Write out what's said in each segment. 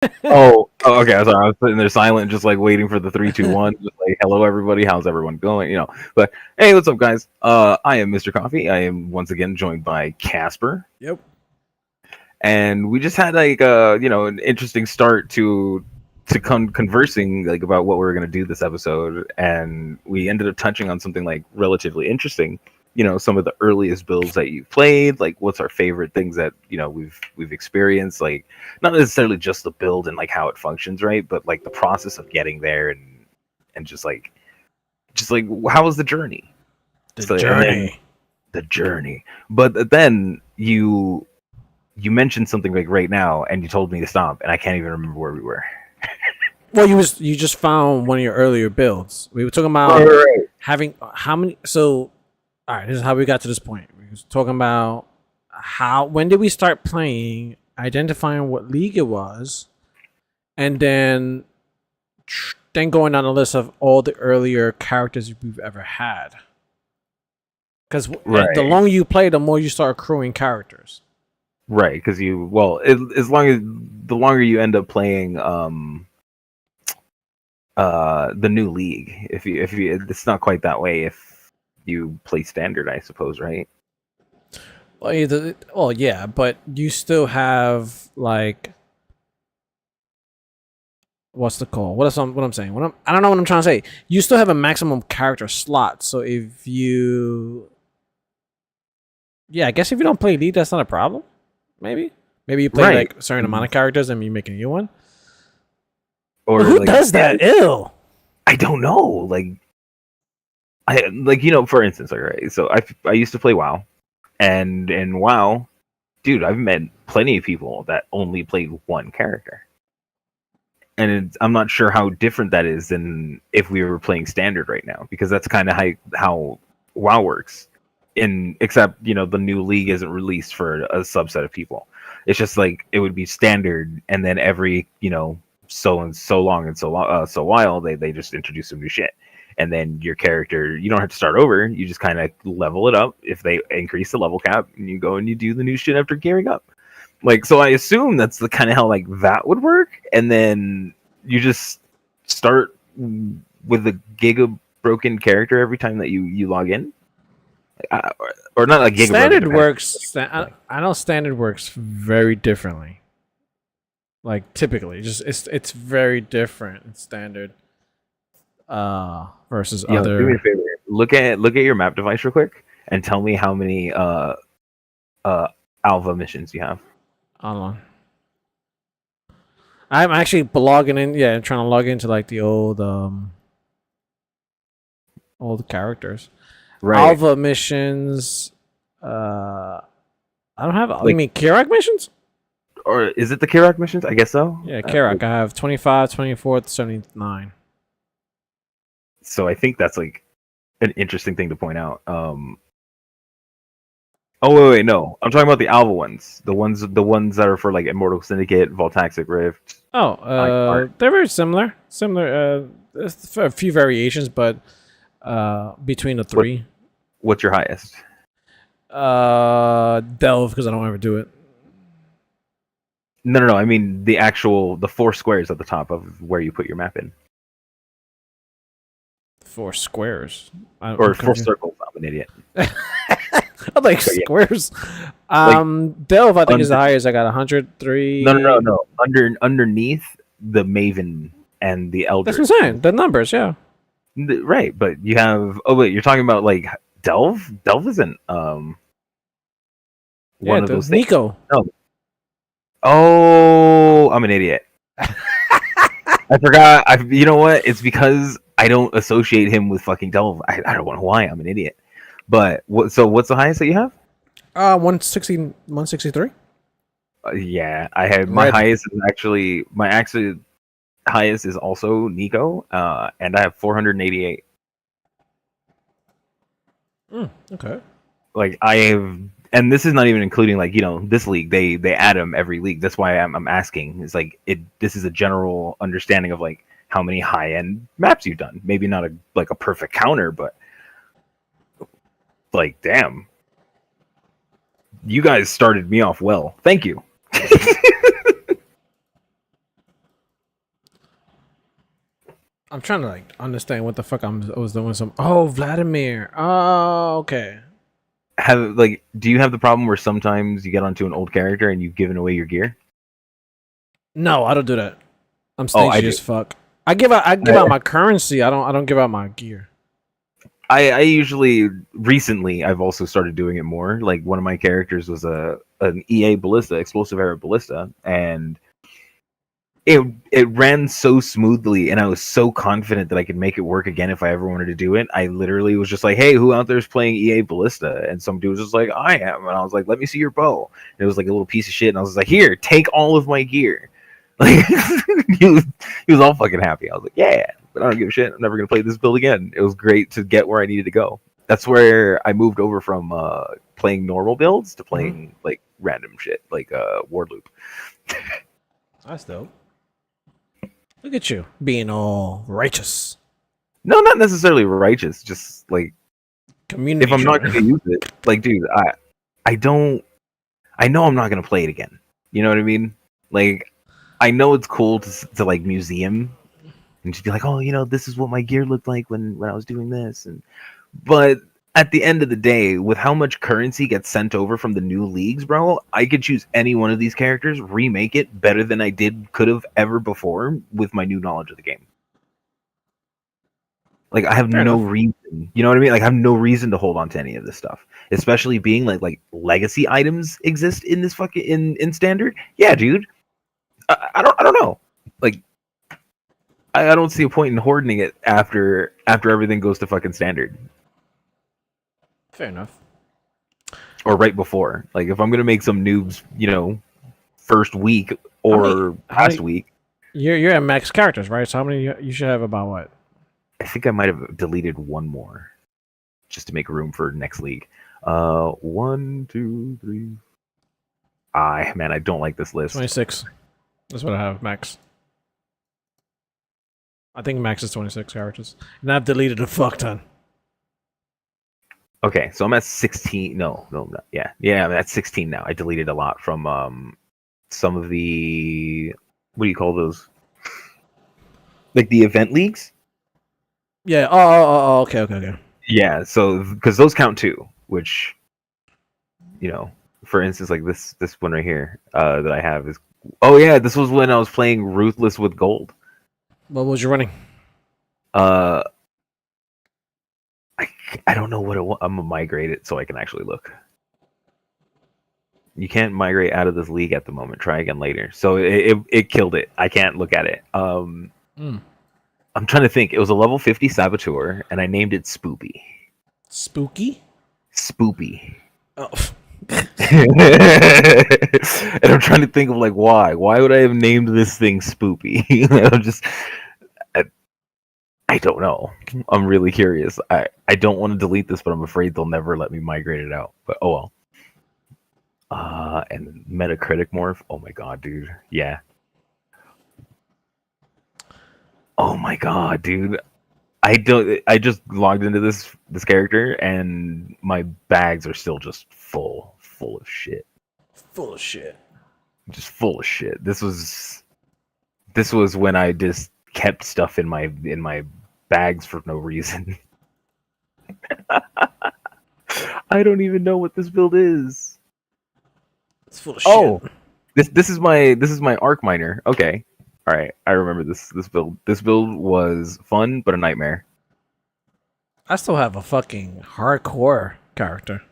Okay. I'm sorry. I was sitting there silent, just like waiting for the three, two, one. Just like, hello, everybody. How's everyone going? But hey, what's up, guys? I am Mr. Coffee. I am once again joined by Casper, Yep. and we just had like an interesting start to conversing like about what we were going to do this episode, and we ended up touching on something like relatively interesting. Some of the earliest builds that you've played, like what's our favorite things that we've experienced, like not necessarily just the build and like how it functions, right? But like the process of getting there and just like how was the journey? The And then journey. the journey. But then you mentioned something like right now, and you told me to stop, and I can't even remember where we were. Well, you just found one of your earlier builds. We were talking Right, about right, right. having how many. So, all right, this is how we got to this point. We was talking about when did we start playing, identifying what league it was, and then going down a list of all the earlier characters we've ever had. Because the Right. longer you play, the more you start accruing characters. Right, because as long as the longer you end up playing the new league, if you it's not quite that way if you play standard, I suppose, right? Well, yeah, but you still have like what's the call? What I'm saying? I don't know what I'm trying to say. You still have a maximum character slot. So if you, yeah, I guess if you don't play lead, that's not a problem. Maybe you play Right. like a certain amount of characters and you make a new one. But Or who like, does yeah, that? Ew. I don't know. Like for instance, like, right, so I used to play WoW, and in WoW, dude, I've met plenty of people that only played one character, and I'm not sure how different that is than if we were playing standard right now, because that's kind of how WoW works. In except the new league isn't released for a subset of people. It's just like it would be standard, and then every so and so long and so while they just introduce some new shit, and then your character, you don't have to start over. You just kind of level it up if they increase the level cap, and you go and you do the new shit after gearing up. Like, so I assume that's the kind of how like that would work, and then you just start with a giga broken character every time that you log in, or not a giga broken. Standard Depends. works. I know standard works very differently. Like typically, just it's very different in standard versus Yo, do me a other. favor. Look at your map device real quick and tell me how many uh alpha missions you have. Hold on. I'm actually logging in. Yeah, I'm trying to log into like the old characters. Right. Alva missions. I don't have. You Like, mean Kirak missions? or is it the Kirak missions? I guess so. Yeah, Kirak. I have 25, 24, 79. So I think that's like an interesting thing to point out. Oh wait, no. I'm talking about the alpha ones. The ones that are for like Immortal Syndicate, Voltaxic Rift. Oh, Art. they're very similar. There's a few variations, but between the What three, what's your highest? delve because I don't ever do it. No. I mean the four squares at the top of where you put your map in, Four squares. I'm or four confused. circles. I'm an idiot. I like So yeah, squares. like Delve, I think is the under, highest. I got no. 103. Underneath the Maven and the That's what Eldritch. I'm saying. The numbers, yeah. Right, but you have. Oh wait, you're talking about like Delve. Delve isn't Yeah, one of the those things. Nico. No. Oh, I'm an idiot. I forgot. You know what? It's because I don't associate him with fucking Delve. I don't know why. I'm an idiot. But what? So what's the highest that you have? 160, 163. Yeah, I have my Red. highest is actually highest is also Nico, and I have 488. Okay. Like I have, and this is not even including like this league. They add them every league. That's why I'm asking. It's like this is a general understanding of like how many high end maps you've done. Maybe not a perfect counter, but like damn, you guys started me off well. Thank you. I'm trying to like understand what the fuck I was doing. Oh, Vladimir. Oh, okay. Do you have the problem where sometimes you get onto an old character and you've given away your gear? No, I don't do that. I'm Oh, I stingy do. as fuck. I give out my currency. I don't give out my gear. I usually recently I've also started doing it more. Like one of my characters was an EA ballista, explosive arrow ballista, and it ran so smoothly, and I was so confident that I could make it work again if I ever wanted to do it. I literally was just like, "Hey, who out there is playing EA ballista?" And some dude was just like, "I am," and I was like, "Let me see your bow." And it was like a little piece of shit, and I was like, "Here, take all of my gear." Like he was all fucking happy. I was like, "Yeah." But I don't give a shit. I'm never gonna play this build again. It was great to get where I needed to go. That's where I moved over from playing normal builds to playing like random shit, like Ward Loop. That's dope. Look at you being all righteous. No, not necessarily righteous. Just like Community. if I'm not driven. gonna use it, like, dude, I don't. I know I'm not gonna play it again. You know what I mean? Like, I know it's cool to like museum and just be like, oh, this is what my gear looked like when I was doing this, but at the end of the day, with how much currency gets sent over from the new leagues, bro, I could choose any one of these characters, remake it better than I could have ever before with my new knowledge of the game. Like I have Fair no enough. reason, you know what I mean? Like I have no reason to hold on to any of this stuff, especially being like legacy items exist in this fucking in standard. Yeah, dude. I don't know. Like I don't see a point in hoarding it after everything goes to fucking standard. Fair enough. Or right before. Like if I'm gonna make some noobs, first week or How last many? week, You're at max characters, right? So how many you should have about what? I think I might have deleted one more just to make room for next league. 1, 2, 3. Man, I don't like this list. 26. That's what I have max. I think max is 26 characters, and I've deleted a fuck ton. Okay, so I'm at 16. No, I'm not. Yeah, I'm at 16 now. I deleted a lot from some of the, what do you call those? Like the event leagues. Yeah. Oh. Okay. Yeah, so because those count too, which for instance, like this one right here that I have is. Oh yeah, this was when I was playing Ruthless with Gold. What was you running? Uh, I don't know what it was. I'm gonna migrate it so I can actually look. You can't migrate out of this league at the moment. Try again later. So it killed it. I can't look at it. I'm trying to think. It was a level 50 Saboteur, and I named it Spoopy. Spooky. Spoopy. Oh. And I'm trying to think of like why. Why would I have named this thing Spoopy? I don't know. I'm really curious. I don't want to delete this, but I'm afraid they'll never let me migrate it out. But oh well. And Metacritic morph. Oh my god, dude. Yeah. Oh my god, dude. I just logged into this character and my bags are still just full of shit. Full of shit. Just full of shit. This was when I just kept stuff in my bags for no reason. I don't even know what this build is. It's full of Oh, shit. this is my arc miner. Okay. All right. I remember this build. This build was fun but a nightmare. I still have a fucking hardcore character.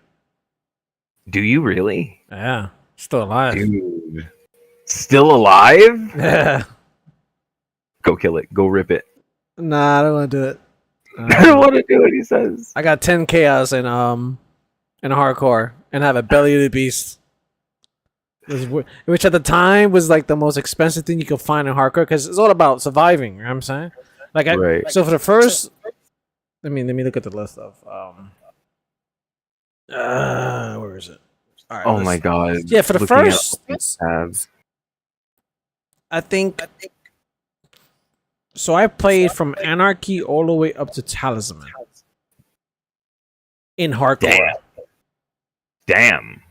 Do you really? Yeah. Still alive. Dude. Still alive? Yeah. Go kill it. Go rip it. Nah, I don't want to do it. I don't want to do it, he says. I got 10 chaos in hardcore and have a belly of the beast. Which at the time was like the most expensive thing you could find in hardcore because it's all about surviving. You know what I'm saying? Right. So for the first, let me look at the list of where is it? All right, Oh my god. Yeah, for the first, I think. So I played from Anarchy all the way up to Talisman in hardcore. Damn.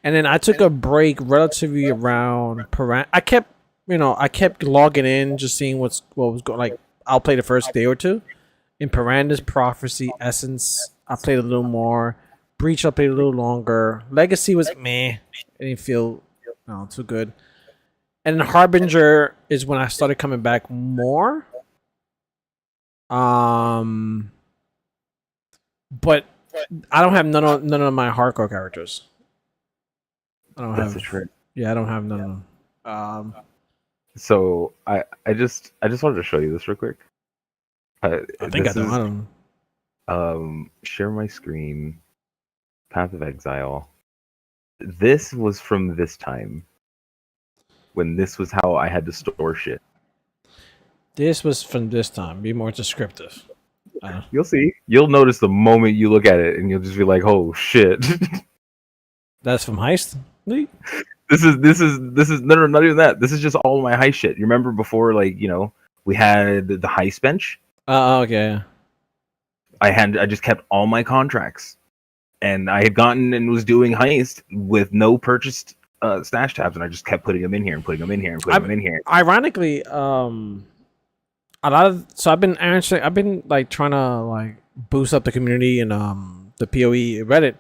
And then I took a break relatively around I kept logging in, just seeing what was going. Like I'll play the first day or two. In Piranha's Prophecy, Essence, I played a little more. Breach, I played a little longer. Legacy was meh. It didn't feel too good. And then Harbinger is when I started coming back more. But I don't have none of my hardcore characters. I don't That's have. a trick. Yeah, I don't have none of them. So I just wanted to show you this real quick. I think I don't. Share my screen. Path of Exile. This was from this time when this was how I had to store shit. This was from this time. Be more descriptive. You'll see. You'll notice the moment you look at it, and you'll just be like, "Oh shit!" That's from Heist. This is no, not even that. This is just all my heist shit. You remember before, like, we had the heist bench. Okay. I just kept all my contracts, and I had gotten and was doing heist with no purchased stash tabs, and I just kept putting them in here and putting them in here and putting them in here. Ironically, I've been like trying to like boost up the community and the PoE Reddit,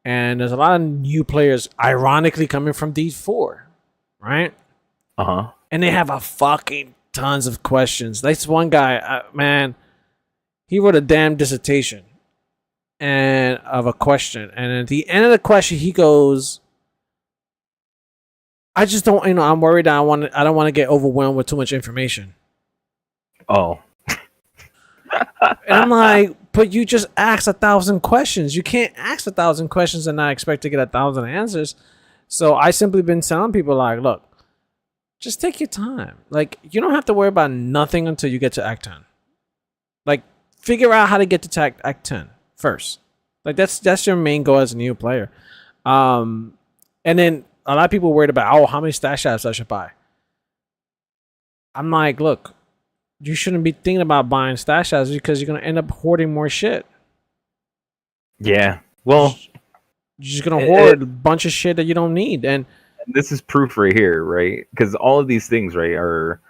and there's a lot of new players ironically coming from D4, right? And they have a fucking tons of questions. That's one guy, man. He wrote a damn dissertation and of a question, and at the end of the question, he goes, "I just don't, I'm worried that I don't want to get overwhelmed with too much information." Oh. And I'm like, but you just asked 1,000 questions. You can't ask 1,000 questions and not expect to get 1,000 answers. So I simply been telling people like, look, just take your time. Like, you don't have to worry about nothing until you get to Act 10. Like, figure out how to get to Act 10 first. Like, that's your main goal as a new player. And then a lot of people worried about, how many stash apps I should buy. I'm like, look, you shouldn't be thinking about buying stash apps because you're going to end up hoarding more shit. Yeah. Well, you're just going to hoard a bunch of shit that you don't need. And this is proof right here, right? Because all of these things, right, are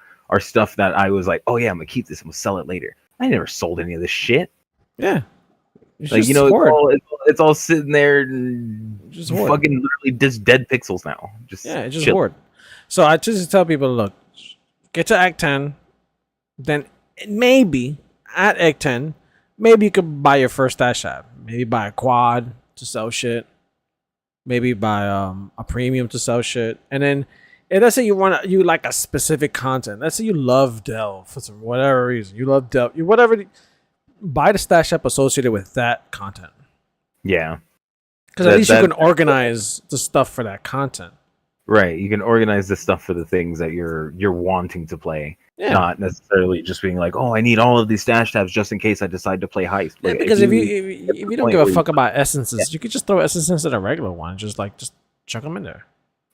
stuff that I was like, oh yeah, I'm going to keep this. I'm going to sell it later. I never sold any of this shit. Yeah. It's like, it's all sitting there and just fucking literally just dead pixels now. It's just hoard. So I just tell people, look, get to Act 10. Then maybe at Act 10, maybe you could buy your first stash app. Maybe buy a quad to sell shit. Maybe buy a premium to sell shit. And then, let's say you like a specific content. Let's say you love Dell for whatever reason. You love Dell. Buy the stash app associated with that content. Yeah. Because at least you can organize the stuff for that content. Right. You can organize the stuff for the things that you're wanting to play. Yeah. Not necessarily just being like, oh, I need all of these stash tabs just in case I decide to play heist. Yeah, because if you don't give a fuck about essences, you could just throw essences in a regular one. Just chuck them in there.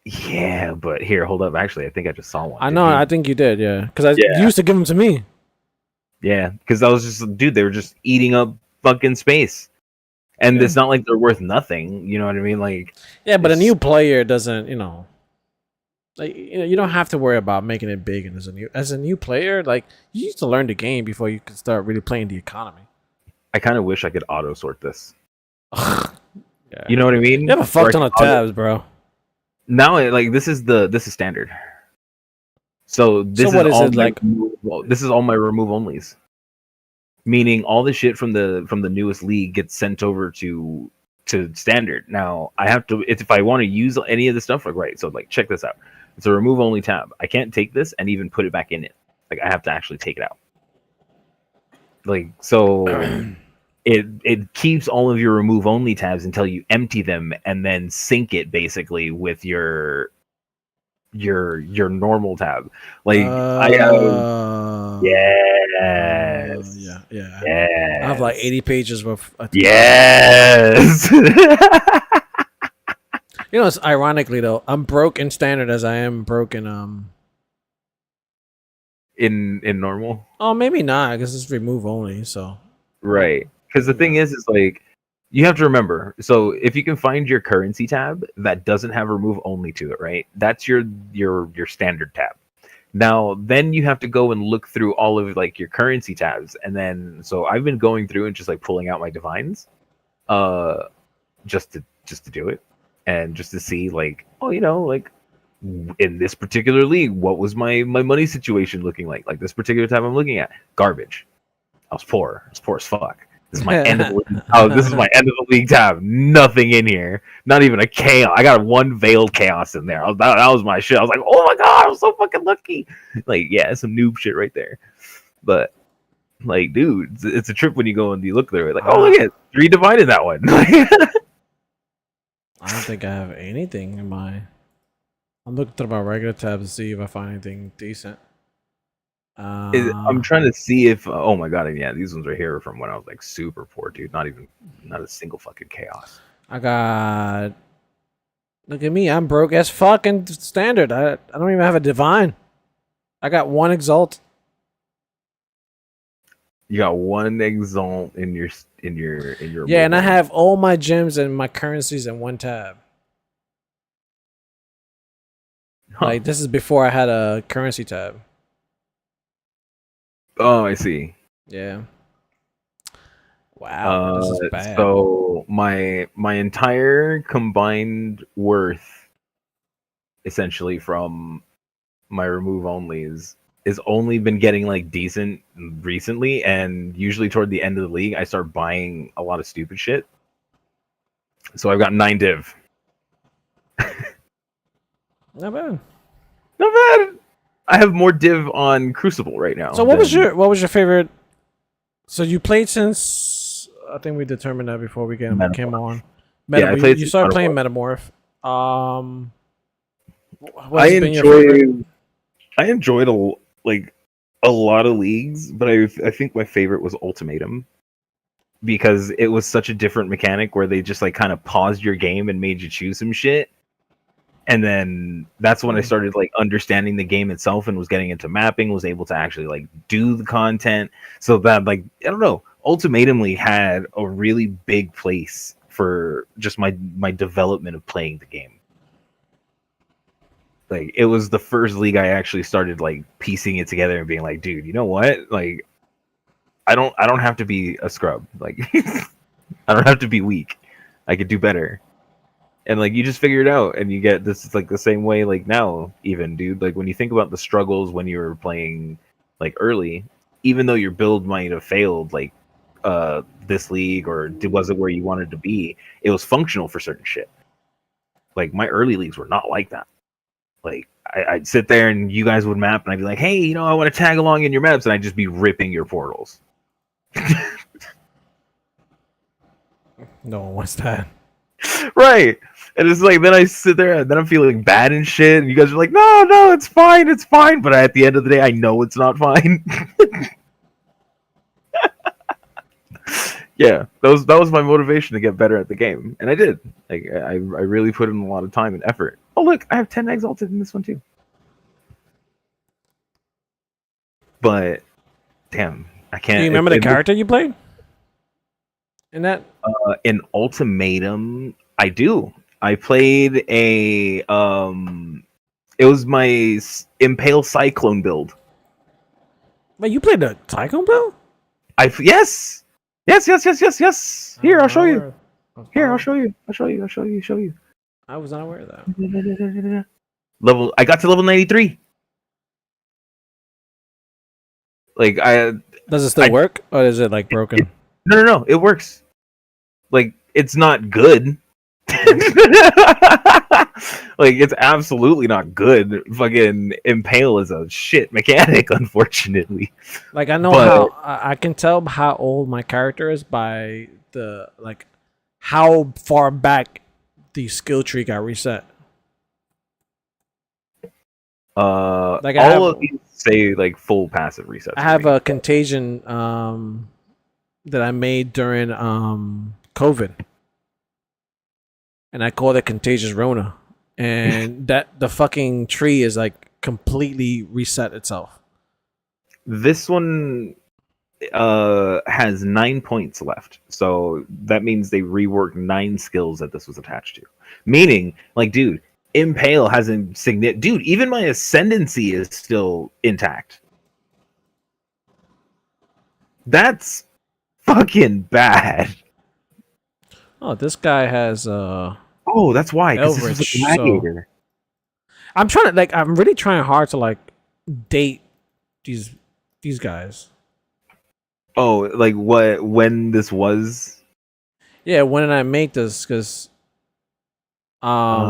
Yeah, but here, hold up. Actually, I think I just saw one. I know. I think you did. Yeah, because you used to give them to me. Yeah, because I was just, dude, they were just eating up fucking space. And it's not like they're worth nothing. You know what I mean? Like, yeah, but a new player doesn't, like, you don't have to worry about making it big. And as a new player, like, you need to learn the game before you can start really playing the economy. I kind of wish I could auto sort this. Yeah. You know what I mean? You have a fuck ton of tabs, bro. Now, like, this is standard. So this is all like this is all my remove onlys. Meaning all the shit from the newest league gets sent over to standard. Now I have to, if I want to use any of the stuff, like, right, so like, check this out. It's a remove only tab. I can't take this and even put it back in it. Like, I have to actually take it out. Like, so it keeps all of your remove only tabs until you empty them and then sync it basically with your normal tab. Like, I have yes. I have like 80 pages worth. Yes. It's ironically though, I'm broke in standard as I am broke in normal. Oh, maybe not, because it's remove only. So right, because the thing is like, you have to remember. So if you can find your currency tab that doesn't have remove only to it, right? That's your standard tab. Now, then you have to go and look through all of like your currency tabs, and then so I've been going through and just like pulling out my divines, uh, just to do it, and just to see like, oh, like in this particular league, what was my money situation looking like? Like this particular tab I'm looking at, garbage. I was poor. I was poor as fuck. This is my end of the league. Oh, this is my end of the league tab. Nothing in here. Not even a chaos. I got one veiled chaos in there. That was my shit. I was like, oh my god, I'm so fucking lucky. Like, yeah, some noob shit right there. But like, dude, it's a trip when you go and you look through it. Like, oh, look at 3 divine in that one. I don't think I have anything in my. I'm looking through my regular tabs to see if I find anything decent. I'm trying to see if oh my god, and yeah, these ones right here are from when I was like super poor, dude. Not a single fucking chaos. I got. Look at me, I'm broke as fucking standard. I don't even have a divine. I got 1 exalt. You got 1 exalt in your Yeah, and I have all my gems and my currencies in 1 tab. Huh. Like this is before I had a currency tab. Oh, I see. Yeah. Wow, this is bad. So my entire combined worth, essentially from my remove onlys, is only been getting like decent recently, and usually toward the end of the league, I start buying a lot of stupid shit. So I've got 9 div. Not bad. Not bad. I have more div on Crucible right now. So what was your favorite? So you played since I think we determined that before we came on. Yeah, I played you started playing Metamorph. I enjoyed a lot of leagues, but I think my favorite was Ultimatum, because it was such a different mechanic where they just like kind of paused your game and made you choose some shit. And then that's when I started like understanding the game itself and was getting into mapping, was able to actually like do the content. So that like, I don't know, Ultimatumly had a really big place for just my development of playing the game. Like it was the first league I actually started like piecing it together and being like, dude, you know what? Like I don't have to be a scrub. Like I don't have to be weak. I could do better. And like you just figure it out, and you get this. It's like the same way like now, even dude. Like when you think about the struggles when you were playing like early, even though your build might have failed, like this league, or was it where you wanted to be, it was functional for certain shit. Like my early leagues were not like that. Like I'd sit there and you guys would map, and I'd be like, hey, I want to tag along in your maps, and I'd just be ripping your portals. No one wants that. Right. And it's like, then I sit there and then I'm feeling bad and shit, and you guys are like, no, it's fine, but at the end of the day I know it's not fine. Yeah, that was my motivation to get better at the game, and I did. Like I really put in a lot of time and effort. Oh look, I have 10 exalted in this one too. But damn, I can't. Do you remember the character you played in that? In Ultimatum, I do. I played a it was my Impale Cyclone build. Wait, you played the Cyclone build? Yes. Here, I'll show you. Here, I'll show you. I was not aware of that. I got to level 93. Like Does it still work, or is it like broken? No, it works. Like it's not good. Like it's absolutely not good. Fucking Impale is a shit mechanic, unfortunately. Like I know how I can tell how old my character is by the like how far back the skill tree got reset. Like all of these say like full passive resets. I have a contagion that I made during COVID. And I call it Contagious Rona. And that the fucking tree is like completely reset itself. This one has 9 points left. So that means they reworked 9 skills that this was attached to. Meaning, like, dude, Impale hasn't significant. Dude, even my ascendancy is still intact. That's fucking bad. Oh, this guy has Oh, that's why, because this was a Elrich, so gladiator. I'm trying to like I'm really trying hard to like date these guys. Oh, like what? When this was? Yeah, when did I make this? Because Uh,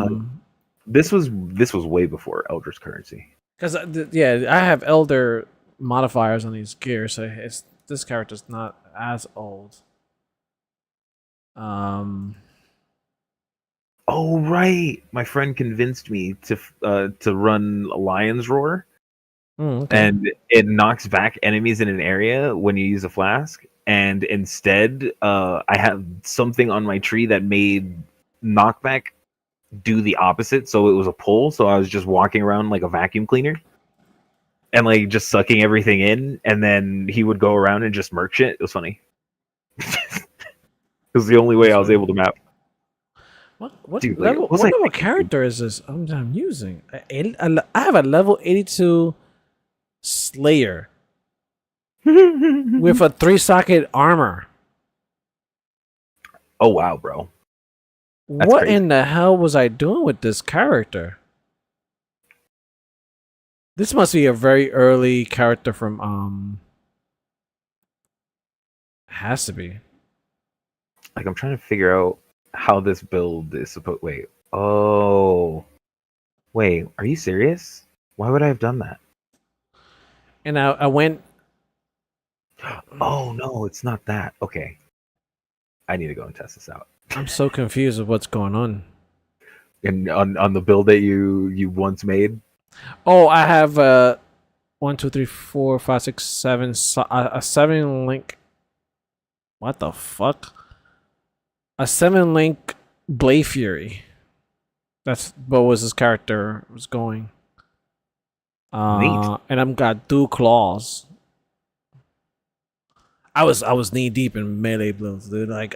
um, this was way before Eldritch Currency. because yeah, I have elder modifiers on these gears, so it's this character's not as old. Um, Oh right, my friend convinced me to run Lion's Roar, okay. and it knocks back enemies in an area when you use a flask. And instead, I have something on my tree that made knockback do the opposite. So it was a pull. So I was just walking around like a vacuum cleaner and like just sucking everything in. And then he would go around and just merc shit. It was funny. It was the only way I was able to map. What Dude, like, level? what was What I level thinking? character is this? I'm using. I have a level 82 Slayer with a 3-socket armor. Oh wow, bro. That's What crazy. in the hell was I doing with this character? This must be a very early character from. Has to be. Like I'm trying to figure out how this build is supposed. Wait. Oh. Wait. Are you serious? Why would I have done that? And I went. Oh no, it's not that. Okay. I need to go and test this out. I'm so confused with what's going on. And on the build that you once made. Oh, I have 1, 2, 3, 4, 5, 6, 7, a 7 link. What the fuck? A 7 link Blade Fury. That's what was his character was going. Neat. And I'm got dual claws. I was knee deep in melee blows, dude. Like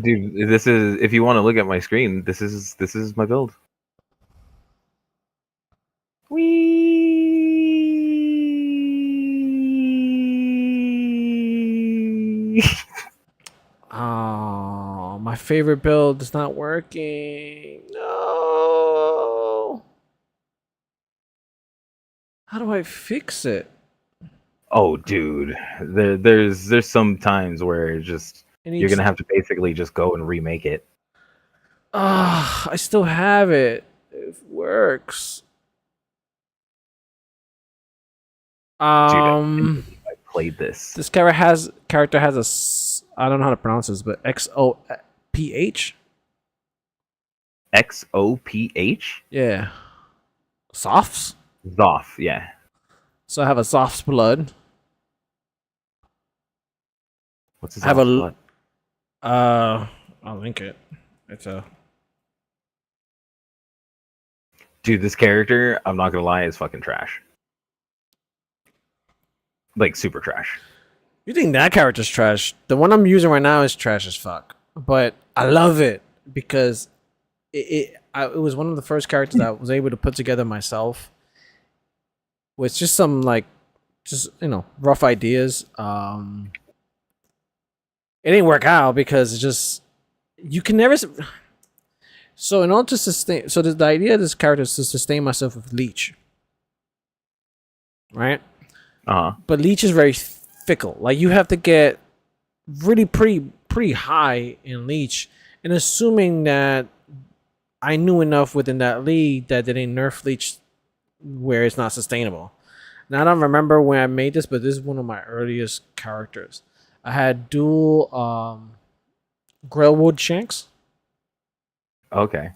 Dude, this is if you want to look at my screen, this is my build. Wee. oh, my favorite build is not working. No. How do I fix it? Oh, dude, there's some times where it's just It you're needs. gonna have to basically just go and remake it. I still have it. It works. Dude, I played this. This character has I don't know how to pronounce this, but XOPH. XOPH? Yeah, softs. Zoth, yeah. So I have a soft's blood. What's his I have a blood? I'll link it. It's a Dude, this character, I'm not gonna lie, is fucking trash. Like super trash. You think that character's trash? The one I'm using right now is trash as fuck. But I love it because it was one of the first characters that I was able to put together myself with just some like just rough ideas. It didn't work out because it's just you can never. So in order to sustain, so the idea of this character is to sustain myself with leech, right? But leech is very fickle. Like you have to get really pretty high in leech, and assuming that I knew enough within that league that they didn't nerf leech where it's not sustainable. Now I don't remember when I made this, but this is one of my earliest characters. I had dual Grellwood Shanks. Okay.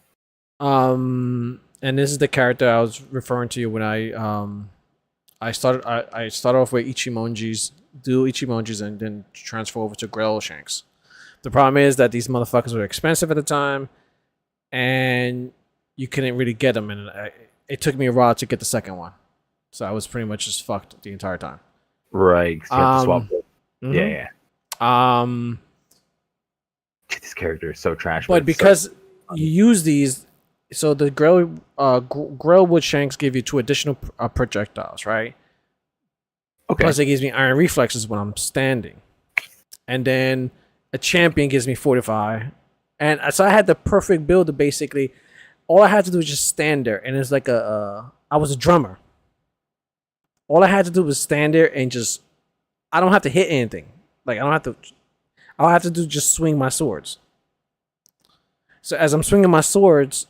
And this is the character I was referring to when I started off with Ichimonjis, do Ichimonjis, and then transfer over to Grell Shanks. The problem is that these motherfuckers were expensive at the time, and you couldn't really get them, and it took me a while to get the second one. So I was pretty much just fucked the entire time. Right. 'Cause you have to swap. Mm-hmm. Yeah. Dude, this character is so trash. But because you use these. So the grill wood shanks give you 2 additional projectiles, right? Okay. Plus, it gives me iron reflexes when I'm standing, and then a champion gives me fortify, and so I had the perfect build. To basically, all I had to do was just stand there, and it's like I was a drummer. All I had to do was stand there and just. I don't have to hit anything. Like I don't have to. All I have to do is just swing my swords. So as I'm swinging my swords,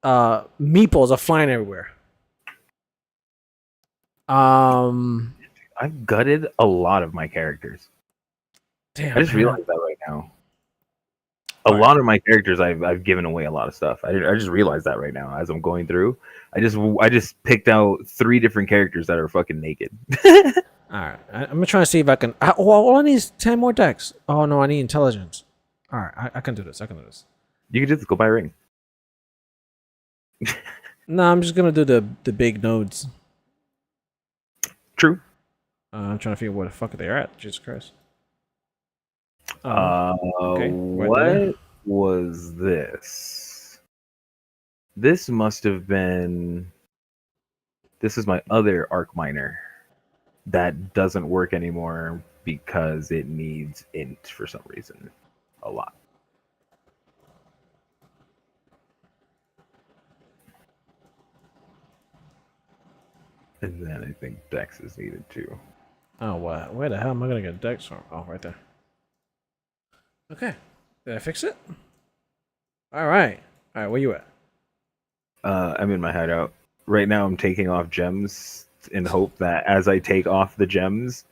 meeples are flying everywhere. I've gutted a lot of my characters. Damn, I just realized that right now. A All right. lot of my characters, I've given away a lot of stuff. I just realized that right now as I'm going through. I just picked out 3 different characters that are fucking naked. All right, I'm gonna try to see if I can. All I need is 10 more decks. Oh no, I need intelligence. All right, I can do this. I can do this. You can just go buy a ring. No, I'm just gonna do the big nodes. True. I'm trying to figure where the fuck they are at. Jesus Christ. Okay. Right there. What was this? This must have been. This is my other arc miner that doesn't work anymore because it needs int for some reason a lot. And then I think Dex is needed too. Oh, what? Where the hell am I gonna get decks from? Oh, right there. Okay, did I fix it? All right. Where you at? I'm in my hideout. Right now I'm taking off gems in hope that as I take off the gems,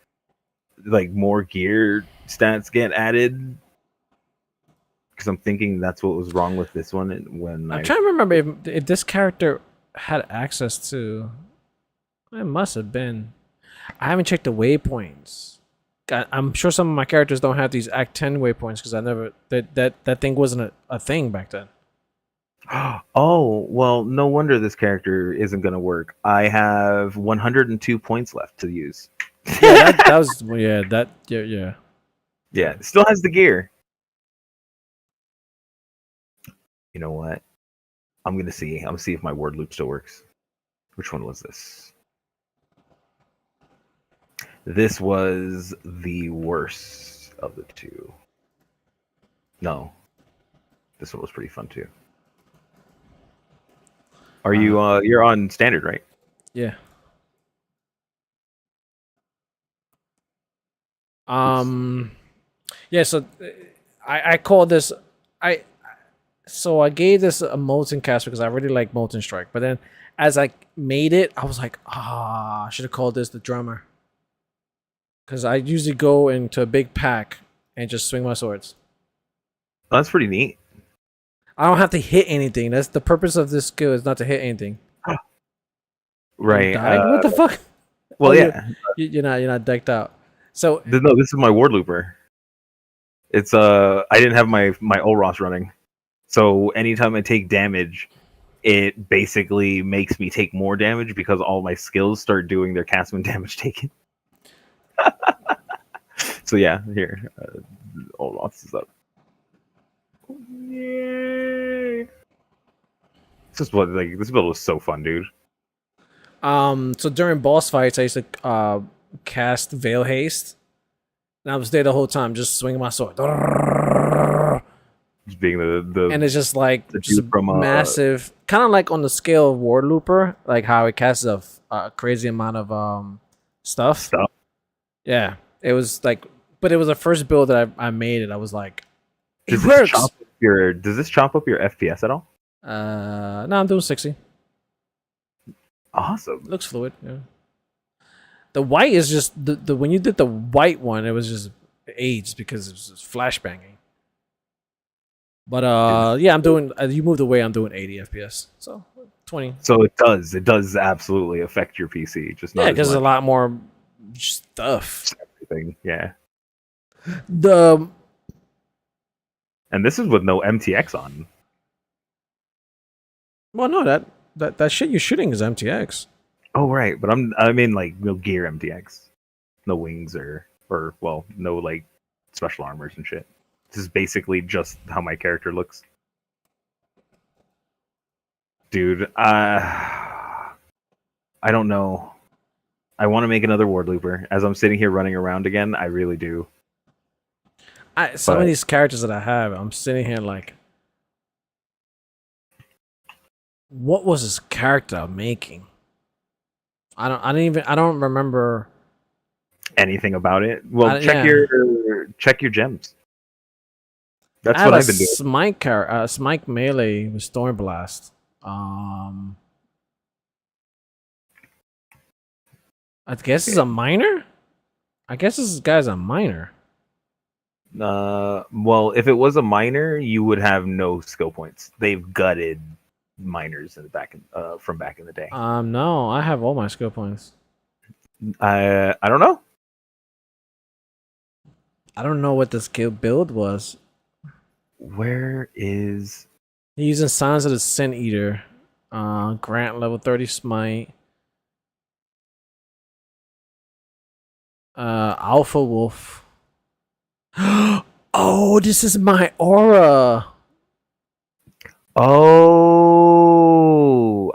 like more gear stats get added. Because I'm thinking that's what was wrong with this one when I'm trying to remember if this character had access to. It must have been. I haven't checked the waypoints. I'm sure some of my characters don't have these Act 10 waypoints because I never that thing wasn't a thing back then. Oh, well, no wonder this character isn't going to work. I have 102 points left to use. Yeah, that was yeah. Yeah, it still has the gear. You know what? I'm gonna see if my word loop still works. Which one was this? This was the worst of the 2. No. This one was pretty fun too. Are you you're on standard, right? Yeah. Yeah, so I call this I so I gave this a molten cast because I really like molten strike, but then as I made it, I was like, I should have called this the drummer. Because I usually go into a big pack and just swing my swords. Oh, that's pretty neat. I don't have to hit anything. That's the purpose of this skill, is not to hit anything. Right. What the fuck? Well, yeah. You're not decked out. So No, this is my ward looper. It's I didn't have my Olros running. So anytime I take damage, it basically makes me take more damage because all my skills start doing their cast when damage taken. So yeah, here, Olros is up. Yay! This build was so fun, dude. So during boss fights, I used to cast Veil Haste, and I was there the whole time, just swinging my sword. Just being the and it's just like dude from massive, kind of like on the scale of Ward Looper, like how it casts a crazy amount of stuff. Yeah, it was like, but it was the first build that I made, and I was like, it works. Does this chop up your FPS at all? No, I'm doing 60. Awesome. Looks fluid. Yeah. The white is just the when you did the white one, it was just aged because it was just flashbanging. But yeah, I'm doing. You moved away. I'm doing 80 FPS, so 20. So it does absolutely affect your PC. Just not because there's a lot more stuff. Everything, yeah. And this is with no MTX on. Well, no, that shit you're shooting is MTX. Oh right, but I mean like no gear MTX, no wings or well no like special armors and shit. This is basically just how my character looks. dude. I don't know. I want to make another Ward Looper. As I'm sitting here running around again, I really do. Some of But these characters that I have, I'm sitting here like, what was this character making? I don't remember anything about it? Well, yeah. check your gems. I That's have what a I've been doing. Smike melee with Stormblast. I guess it's a minor. I guess this guy's a minor. Well, if it was a minor, you would have no skill points. They've gutted minors in the from back in the day. No, I have all my skill points. I don't know. I don't know what the skill build was. Where is He's using Signs of the Sin Eater. Grant level 30 smite. Alpha Wolf. Oh, this is my aura. Oh,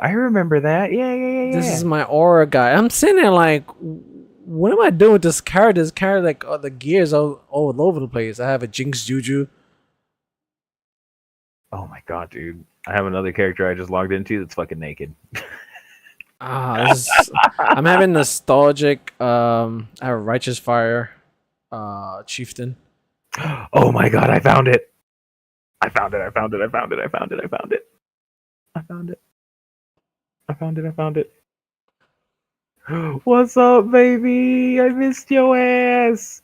I remember that. Yeah. This is my aura guy. I'm sitting there like, what am I doing with this character? This character, like, the gears all over the place. I have a Jinx Juju. Oh my god, dude. I have another character I just logged into that's fucking naked. I'm having nostalgic. I have a Righteous Fire, Chieftain. Oh my god, I found it. I found it. What's up, baby? I missed your ass.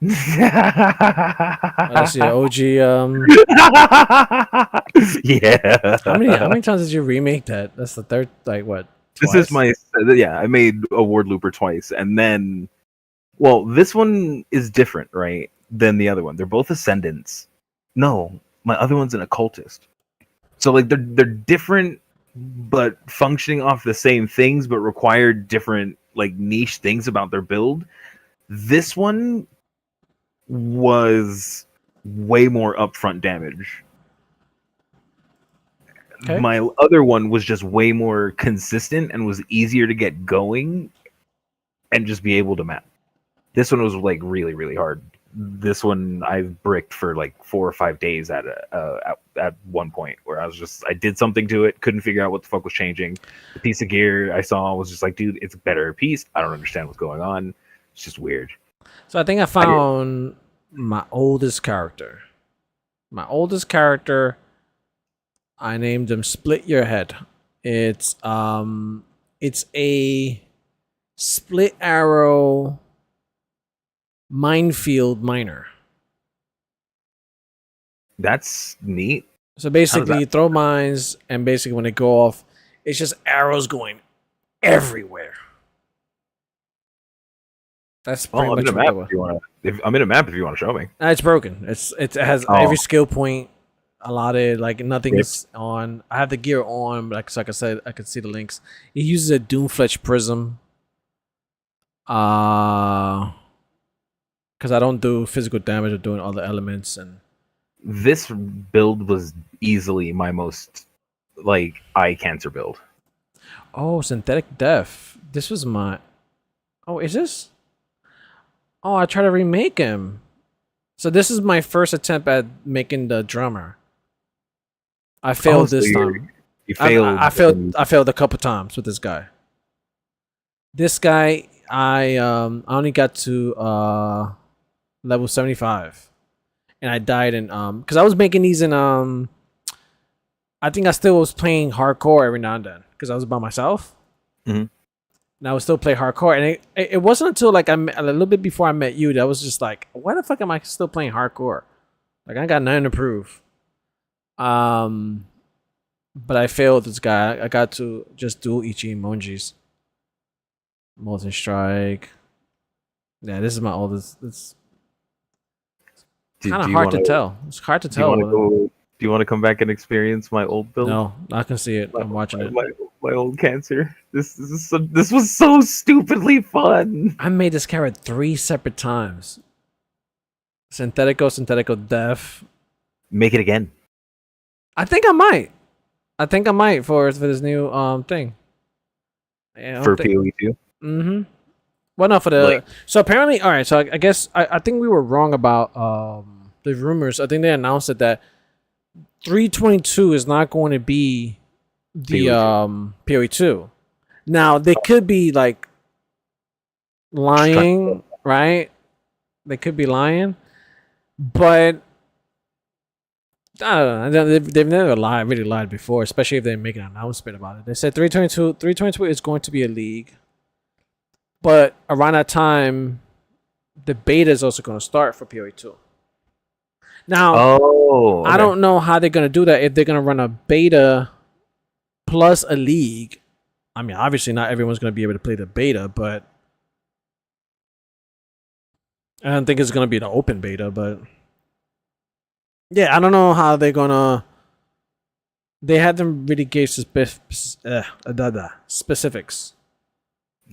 That's the OG. Yeah. How many times did you remake that? That's the third. Like what? This is my I made a Ward Looper twice, and then, well, this one is different, right, than the other one. They're both ascendants. No, my other one's an occultist. So like they're different, but functioning off the same things, but require different like niche things about their build. This one was way more upfront damage. Okay. My other one was just way more consistent and was easier to get going and just be able to map. This one was like really, really hard. This one I bricked for like 4 or 5 days at one point where I did something to it, couldn't figure out what the fuck was changing. The piece of gear I saw was just like, dude, it's a better piece. I don't understand what's going on. It's just weird. So I think I found my oldest character. I named him Split Your Head. It's a split arrow minefield miner. That's neat. So basically, you throw mines, and basically when they go off, it's just arrows going everywhere. That's pretty much what it was. I'm in a map if you want to show me. It's broken. It has every skill point allotted. Like nothing's on. I have the gear on, but like I said, I could see the links. He uses a Doomfletch Prism. Because I don't do physical damage or doing other elements, and this build was easily my most like eye cancer build. Oh, Synthetic Death. This was my. Oh, is this? Oh, I tried to remake him. So this is my first attempt at making the drummer. I failed this time. You failed. I failed a couple times with this guy. This guy, I only got to level 75, and I died in because I was making these in I think I still was playing hardcore every now and then because I was by myself. Mm-hmm. And I would still play hardcore, and it wasn't until like a little bit before I met you that I was just like, why the fuck am I still playing hardcore? Like I got nothing to prove. But I failed this guy. I got to just dual Ichi emojis. Molten Strike. Yeah, this is my oldest. It's kind of hard to tell. It's hard to tell. Do you want to come back and experience my old build? No, I can see it. I'm watching it. My old cancer. This was so stupidly fun. I made this character 3 separate times. Synthetico Death. Make it again. I think I might. I think I might for this new thing. Yeah, I for don't think. PoE two. Mm-hmm. Well, no, for Like, the so apparently, all right. So I guess I think we were wrong about the rumors. I think they announced it that 322 is not going to be the PoE two. PoE 2. Now they could be like Just trying to- lying, right? They could be lying, but I don't know. They've never really lied before, especially if they make an announcement about it. They said 322 is going to be a league, but around that time, the beta is also going to start for PoE 2. Now, Oh, I okay. don't know how they're going to do that if they're going to run a beta plus a league. I mean, obviously, not everyone's going to be able to play the beta, but I don't think it's going to be the open beta. But yeah, I don't know how they're going to. They haven't really gave specifics.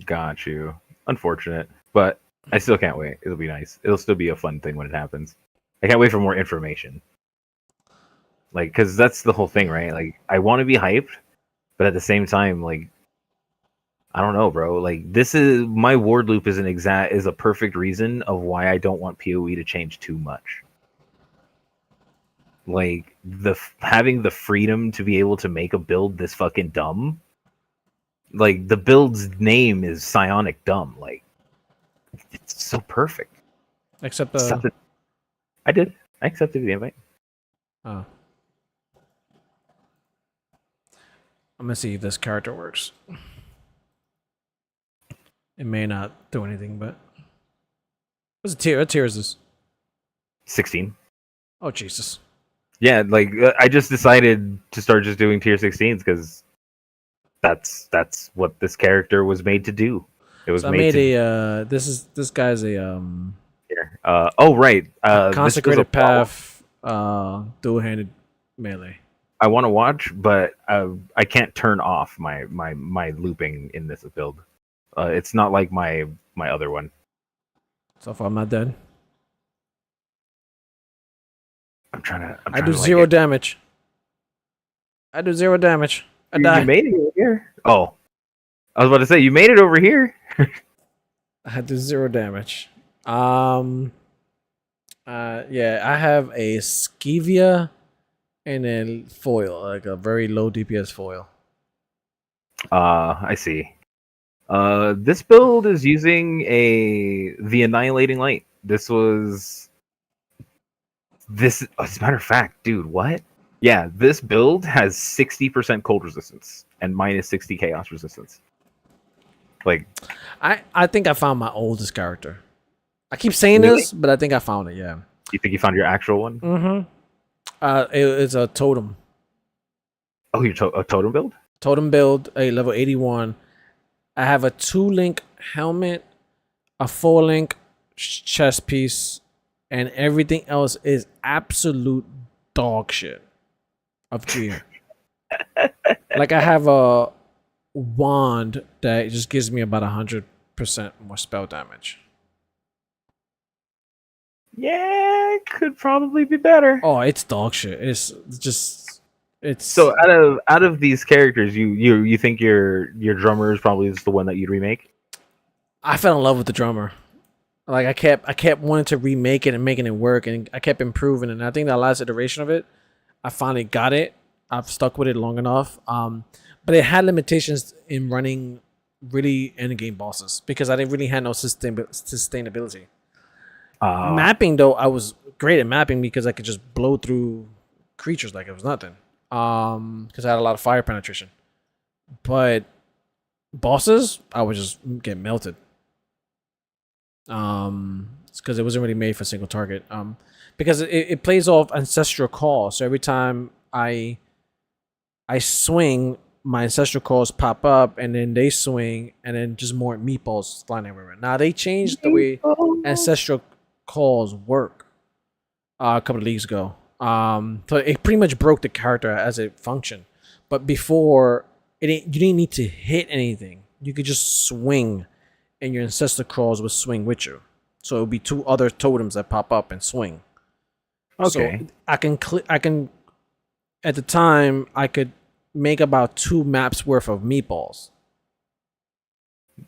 Got you. Unfortunate, but I still can't wait. It'll be nice. It'll still be a fun thing when it happens. I can't wait for more information. Like, because that's the whole thing, right? Like, I want to be hyped, but at the same time, like, I don't know, bro. Like, this is my ward loop is a perfect reason of why I don't want PoE to change too much. Like, having the freedom to be able to make a build this fucking dumb. Like, the build's name is Psionic Dumb. Like, it's so perfect. Except I did. I accepted the invite. oh. I'm gonna see if this character works. It may not do anything, but what's a tier? What tier is this? 16. Oh Jesus! Yeah, like I just decided to start just doing tier 16s because that's what this character was made to do. It was So I made made to. this guy's a Here. Oh right. This was a consecrated path dual-handed melee. I want to watch, but I can't turn off my looping in this build. It's not like my other one. So far, I'm not dead. I do to zero like damage. I do zero damage. I die. You made it over here. Oh, I was about to say you made it over here. I do zero damage. Yeah, I have a Skevia and a foil, like a very low DPS foil. I see. This build is using the Annihilating Light. As a matter of fact, dude, what? Yeah, this build has 60% cold resistance and minus 60 chaos resistance. Like, I think I found my oldest character. I keep saying really? this, but I think I found it. Yeah. You think you found your actual one? Mm-hmm. It's a totem. Oh, a totem build? Totem build, a level 81. I have a 2-link helmet, a 4-link chest piece, and everything else is absolute dog shit of gear. Like I have a wand that just gives me about 100% more spell damage. Yeah, it could probably be better. Oh, it's dog shit. It's So out of these characters, you think your drummer is probably the one that you'd remake? I fell in love with the drummer. Like I kept wanting to remake it and making it work, and I kept improving it. And I think that last iteration of it, I finally got it. I've stuck with it long enough. But it had limitations in running really end game bosses because I didn't really have no sustainability. Mapping though, I was great at mapping because I could just blow through creatures like it was nothing. Because I had a lot of fire penetration. But bosses, I would just get melted. It's because it wasn't really made for single target. Because it plays off ancestral call. So every time I swing, my ancestral calls pop up, and then they swing, and then just more meatballs flying everywhere. Now they changed the way ancestral calls work a couple of leagues ago. So it pretty much broke the character as it functioned. But before, you didn't need to hit anything. You could just swing, and your ancestral calls would swing with you. So it would be 2 other totems that pop up and swing. Okay. So I can at the time I could make about 2 maps worth of meatballs.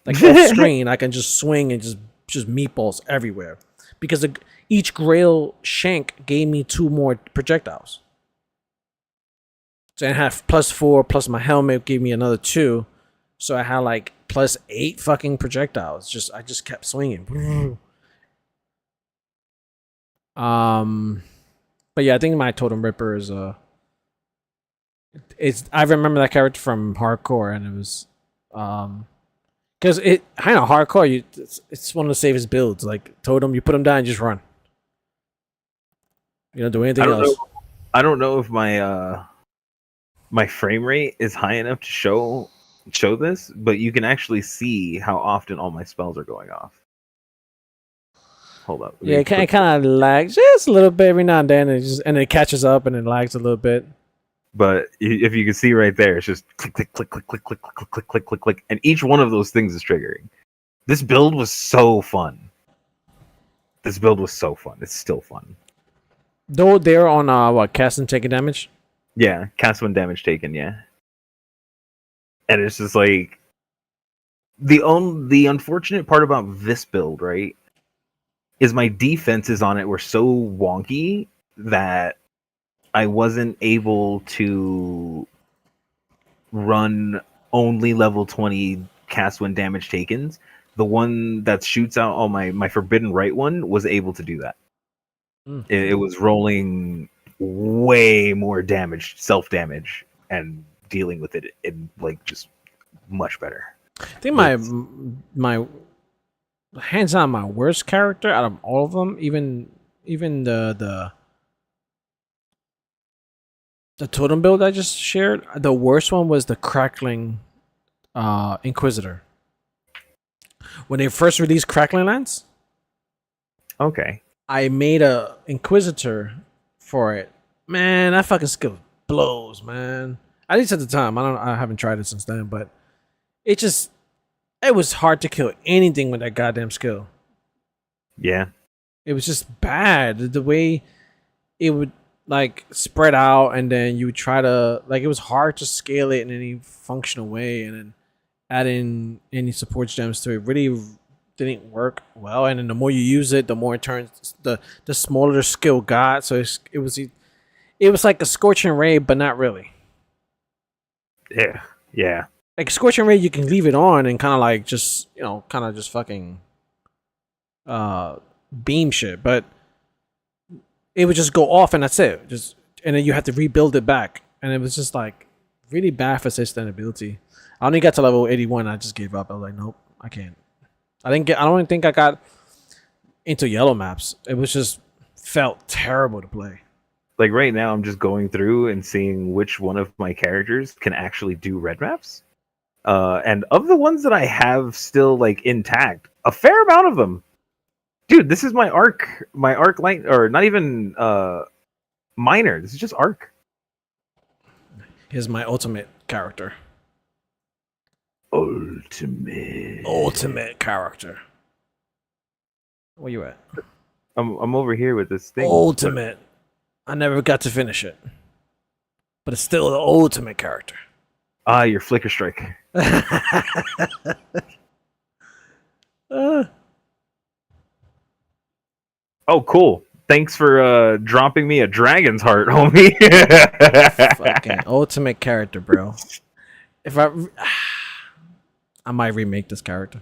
Like off screen, I can just swing and just meatballs everywhere because each Grail shank gave me 2 more projectiles. So I have +4 plus my helmet gave me another 2, so I had like +8 fucking projectiles. I just kept swinging. But yeah, I think my Totem Ripper is it's I remember that character from Hardcore, and it was because I know Hardcore, it's one of the safest builds. Like Totem, you put them down and just run. You don't do anything else. I don't know if my my frame rate is high enough to show this, but you can actually see how often all my spells are going off. Hold up. Yeah, it kind of lags just a little bit every now and then, and it catches up and it lags a little bit. But if you can see right there, it's just click, click, click, click, click, click, click, click, click, click, click, and each one of those things is triggering. This build was so fun. It's still fun. Though they're on what, cast and taking damage? Yeah, cast when damage taken, yeah. And it's just like the unfortunate part about this build, right, is my defenses on it were so wonky that I wasn't able to run only level 20 cast when damage taken. The one that shoots out all my Forbidden Right one was able to do that. It was rolling way more damage, self-damage, and dealing with it in like just much better. I think my hands on my worst character out of all of them, even the totem build I just shared, the worst one was the Crackling Inquisitor. When they first released Crackling Lance, okay, I made a Inquisitor for it. Man, that fucking skill blows, man. At least at the time. I haven't tried it since then, but it was hard to kill anything with that goddamn skill. Yeah. It was just bad. The way it would like spread out, and then you would try to it was hard to scale it in any functional way, and then add in any support gems to it really didn't work well. And then the more you use it, the more it turns the smaller the skill got. So it was like a Scorching Ray, but not really. Yeah. Like Scorching Ray, you can leave it on and kind of like just fucking beam shit, but it would just go off and that's it. And then you have to rebuild it back, and it was just like really bad for sustainability. I only got to level 81. I just gave up. I was like, nope, I can't. I don't think I got into yellow maps. It was just felt terrible to play. Like right now, I'm just going through and seeing which one of my characters can actually do red maps. And of the ones that I have still like intact, a fair amount of them. Dude, this is my arc light, or not even minor. This is just arc. Here's my ultimate character. Ultimate character. Where you at? I'm over here with this thing. Ultimate. I never got to finish it, but it's still the ultimate character. Your Flicker Strike. Oh, cool. Thanks for dropping me a dragon's heart, homie. Fucking ultimate character, bro. If I might remake this character.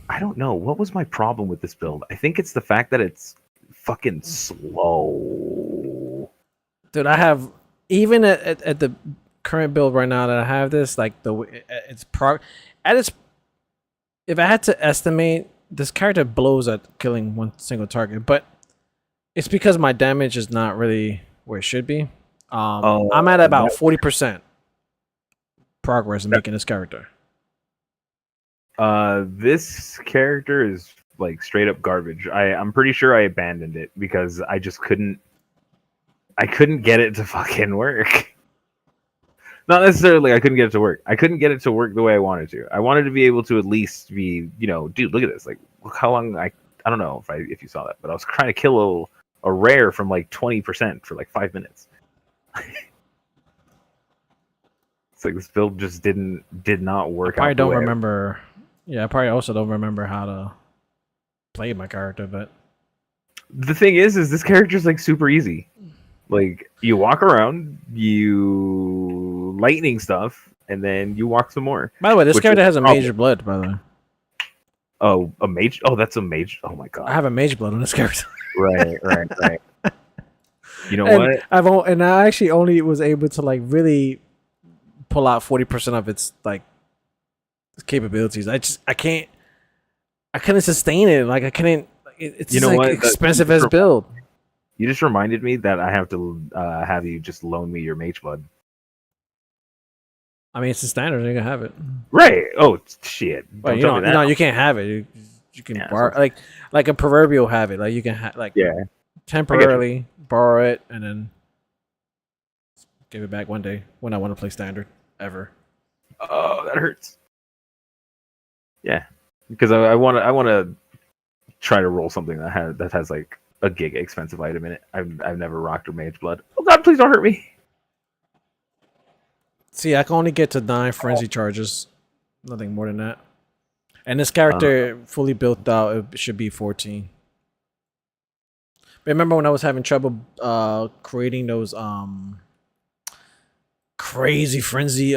I don't know. What was my problem with this build? I think it's the fact that it's fucking slow. Dude, I have, even at the current build right now that I have this, like if I had to estimate, this character blows at killing one single target, but it's because my damage is not really where it should be. I'm at about 40% progress in making this character. This character is like straight up garbage. I'm pretty sure I abandoned it because I just couldn't get it to fucking work. Not necessarily I couldn't get it to work. I couldn't get it to work the way I wanted to. I wanted to be able to at least be, dude, look at this. Like, look how long I don't know if you saw that, but I was trying to kill a rare from like 20% for like 5 minutes. It's like this build just did not work out. I don't remember. Yeah, I probably also don't remember how to play my character, but the thing is this character's like super easy. Like you walk around, you lightning stuff, and then you walk some more. By the way, this character has a mage blood, by the way. Oh, a mage? Oh, that's a mage. Oh my god. I have a mage blood on this character. Right. You know what? I actually only was able to like really pull out 40% of its like capabilities. I couldn't sustain it. Like I couldn't. It's you know like what? expensive as build. You just reminded me that I have to have you just loan me your mage blood. I mean, it's the standard. You can have it. Right. Oh shit. Well, you can't have it. You can borrow, like a proverbial have it. Like you can temporarily borrow it and then give it back one day when I want to play standard ever. Oh, that hurts. Yeah, because I want to try to roll something that has like a giga expensive item in it. I've never rocked a mage blood. Oh god, please don't hurt me. See, I can only get to 9 frenzy charges, nothing more than that. And this character fully built out, it should be 14. Remember when I was having trouble creating those crazy frenzy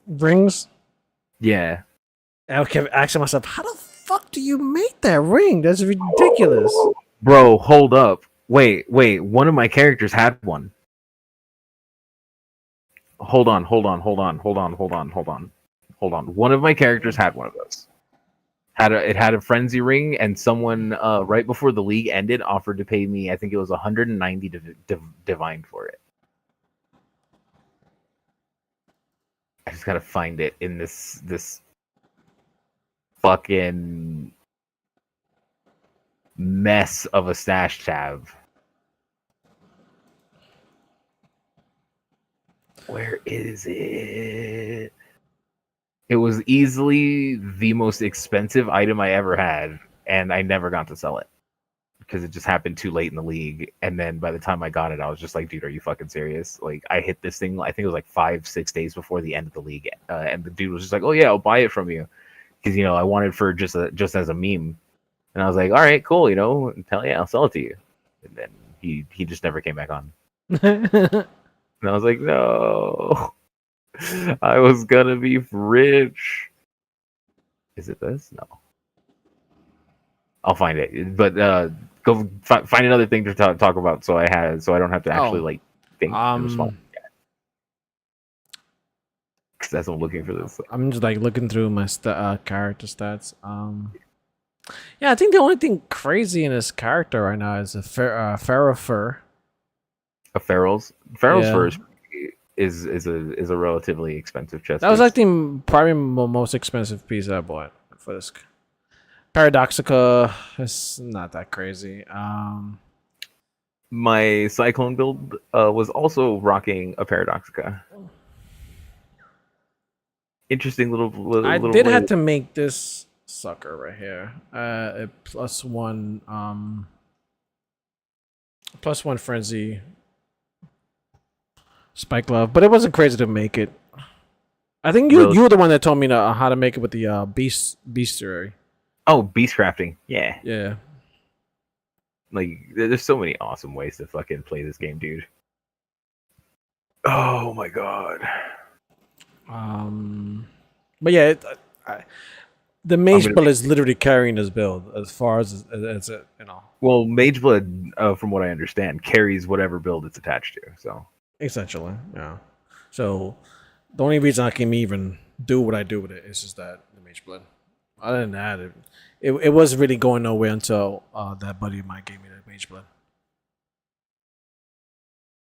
rings? Yeah. I kept asking myself, how the fuck do you make that ring? That's ridiculous. Bro, hold up. Wait. One of my characters had one. Hold on. One of my characters had one of those. It had a frenzy ring, and someone right before the league ended offered to pay me, I think it was 190 divine for it. I just gotta find it in this fucking mess of a stash tab. Where is it? It was easily the most expensive item I ever had, and I never got to sell it because it just happened too late in the league. And then by the time I got it, I was just like, dude, are you fucking serious? Like, I hit this thing, I think it was like 5-6 days before the end of the league. And the dude was just like, oh yeah, I'll buy it from you. Because, I wanted for just as a meme. And I was like, all right, cool, hell yeah, I'll sell it to you. And then he just never came back on. And I was like, no. I was gonna be rich. Is it this? No. I'll find it. But go find another thing to talk about so I don't have to actually think and respond. Because as I'm looking for this. I'm just looking through my character stats. Yeah, I think the only thing crazy in this character right now is a Pharaoh fur. A Pharaoh's fur is a relatively expensive chest. That was probably the most expensive piece I bought for this. Paradoxica is not that crazy. My Cyclone build was also rocking a Paradoxica. Interesting little I did have to make this sucker right here. A +1 frenzy spike glove, but it wasn't crazy to make it. I think you were the one that told me how to make it with the bestiary. Oh, beast crafting. Yeah. Yeah. Like, there's so many awesome ways to fucking play this game, dude. Oh my god. But yeah, the Mage Blood is literally carrying this build as far as it, Well, Mage Blood, from what I understand, carries whatever build it's attached to. So essentially, yeah. So the only reason I can even do what I do with it is just that the Mage Blood. Other than that, it wasn't really going nowhere until that buddy of mine gave me that Mage Blood.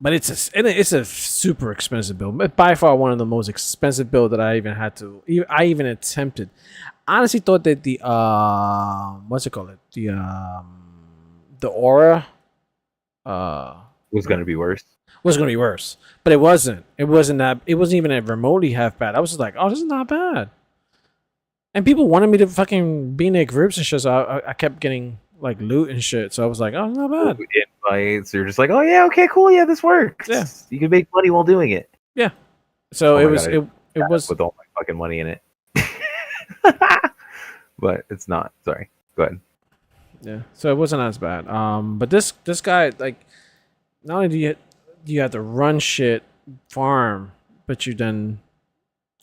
But it's a super expensive build. By far one of the most expensive build that I even had to. I even attempted. I honestly thought that the what's it called? The aura was gonna be worse. Was gonna be worse, but it wasn't. It wasn't that. It wasn't even remotely half bad. I was just like, oh, this is not bad. And people wanted me to fucking be in their groups and shit. So I kept getting like loot and shit. So I was like, oh, not bad. Invites. You're just like, oh yeah, okay, cool, yeah, this works. Yeah. You can make money while doing it. Yeah. So Oh it my was God, it was with all my fucking money in it. But it's not. Sorry. Go ahead. yeah. So it wasn't as bad. But this guy, like, not only do you have to run shit, farm, but you then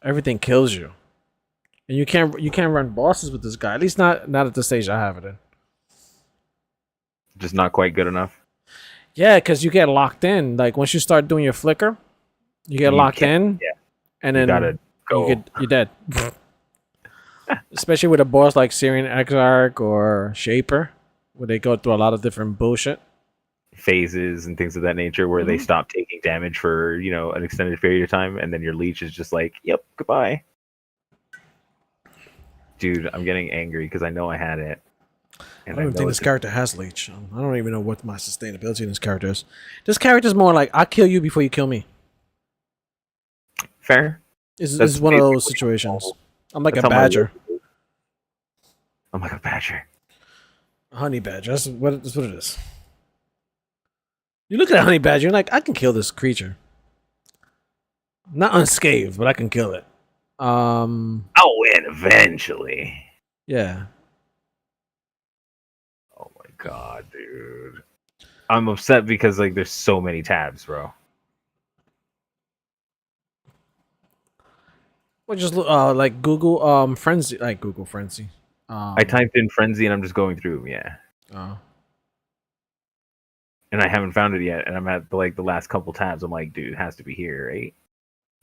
everything kills you, and you can't run bosses with this guy. At least not at the stage I have it in. Just not quite good enough. Yeah, because you get locked in. Like once you start doing your flicker, you get locked in, yeah. and You then gotta go. you're dead. Especially with a boss like Syrian Exarch or Shaper, where they go through a lot of different bullshit. Phases and things of that nature where they stop taking damage for an extended period of time, and then your leech is just like, yep, goodbye. Dude, I'm getting angry because I know I had it. And I don't even think this character has leech. I don't even know what my sustainability in this character is. This character is more like, I'll kill you before you kill me. Fair. This is one of those situations. I'm like a badger. I'm like a badger. A honey badger. That's what it is. You look at a honey badger, you're like, I can kill this creature. Not unscathed, but I can kill it. I'll win eventually. Yeah. Oh my God, dude. I'm upset because like there's so many tabs, bro. Well, just like Google Frenzy, like Google Frenzy. I typed in Frenzy and I'm just going through them, yeah. Oh. And I haven't found it yet, and I'm at like the last couple tabs. I'm like, dude, it has to be here, right?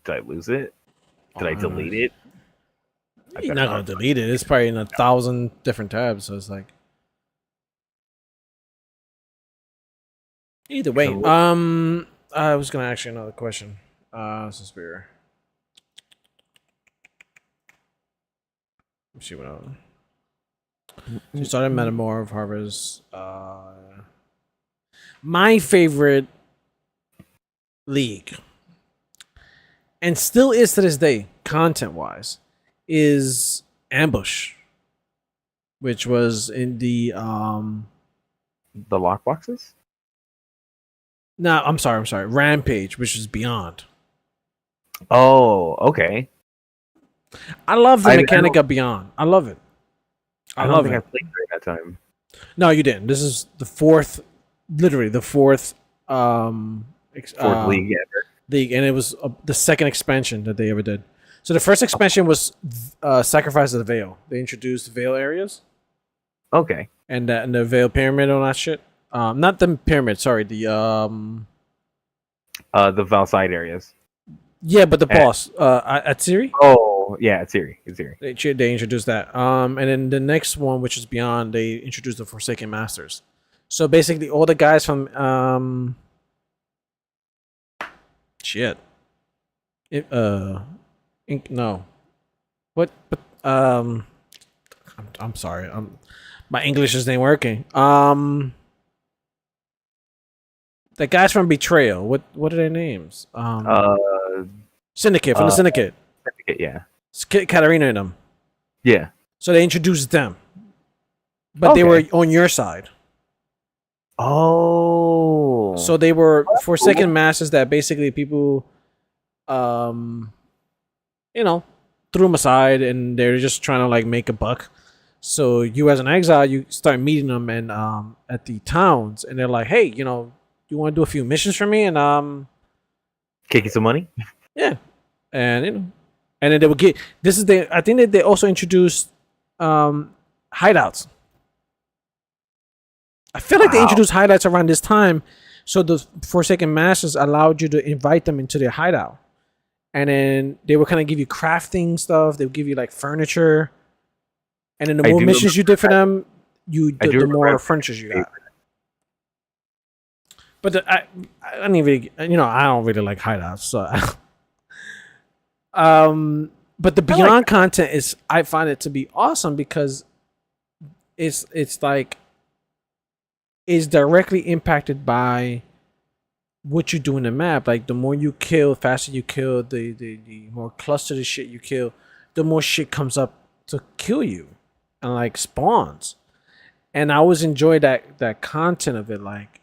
Did I lose it? Did I delete it? You're not gonna delete it. It's probably in 1,000 different tabs, so it's like. Either way, I was gonna ask you another question. Suspiria. Let's see what else. So started Metamorph, Harvest. My favorite league, and still is to this day, content-wise, is Ambush, which was in the lockboxes. No, I'm sorry. Rampage, which is Beyond. Oh, okay. I love the mechanic of Beyond. I love it. I don't think I played during that time. No, you didn't. This is the fourth, literally the fourth league ever. League, and it was the second expansion that they ever did. So the first expansion was Sacrifice of the Veil. They introduced Veil areas. Okay. And the Veil Pyramid and all that shit. Not the pyramid. Sorry, the Valside areas. Yeah, but the boss at Siri. Oh yeah, at Siri. They introduced that. And then the next one, which is Beyond, they introduced the Forsaken Masters. So basically, all the guys from shit. No. What? But I'm sorry. My English isn't working. The guys from Betrayal. What are their names? Syndicate from the Syndicate. Syndicate, yeah. Katarina and them. Yeah. So they introduced them, but they were on your side. Oh. So they were Forsaken Masters that basically people, threw them aside and they're just trying to like make a buck. So you as an exile, you start meeting them and at the towns, and they're like, hey, you want to do a few missions for me and kick you some money? Yeah, and and then they would get. I think that they also introduced hideouts. I feel like they introduced hideouts around this time, so the Forsaken Masters allowed you to invite them into their hideout, and then they would kind of give you crafting stuff. They would give you like furniture, and then the more missions you did for them, the more furniture you got. But I don't even, I don't really like hideouts, so. But the Beyond content is, I find it to be awesome because it's directly impacted by what you do in the map. Like the more you kill, faster you kill, the more clustered of shit you kill, the more shit comes up to kill you and like spawns. and I always enjoyed that content of it, like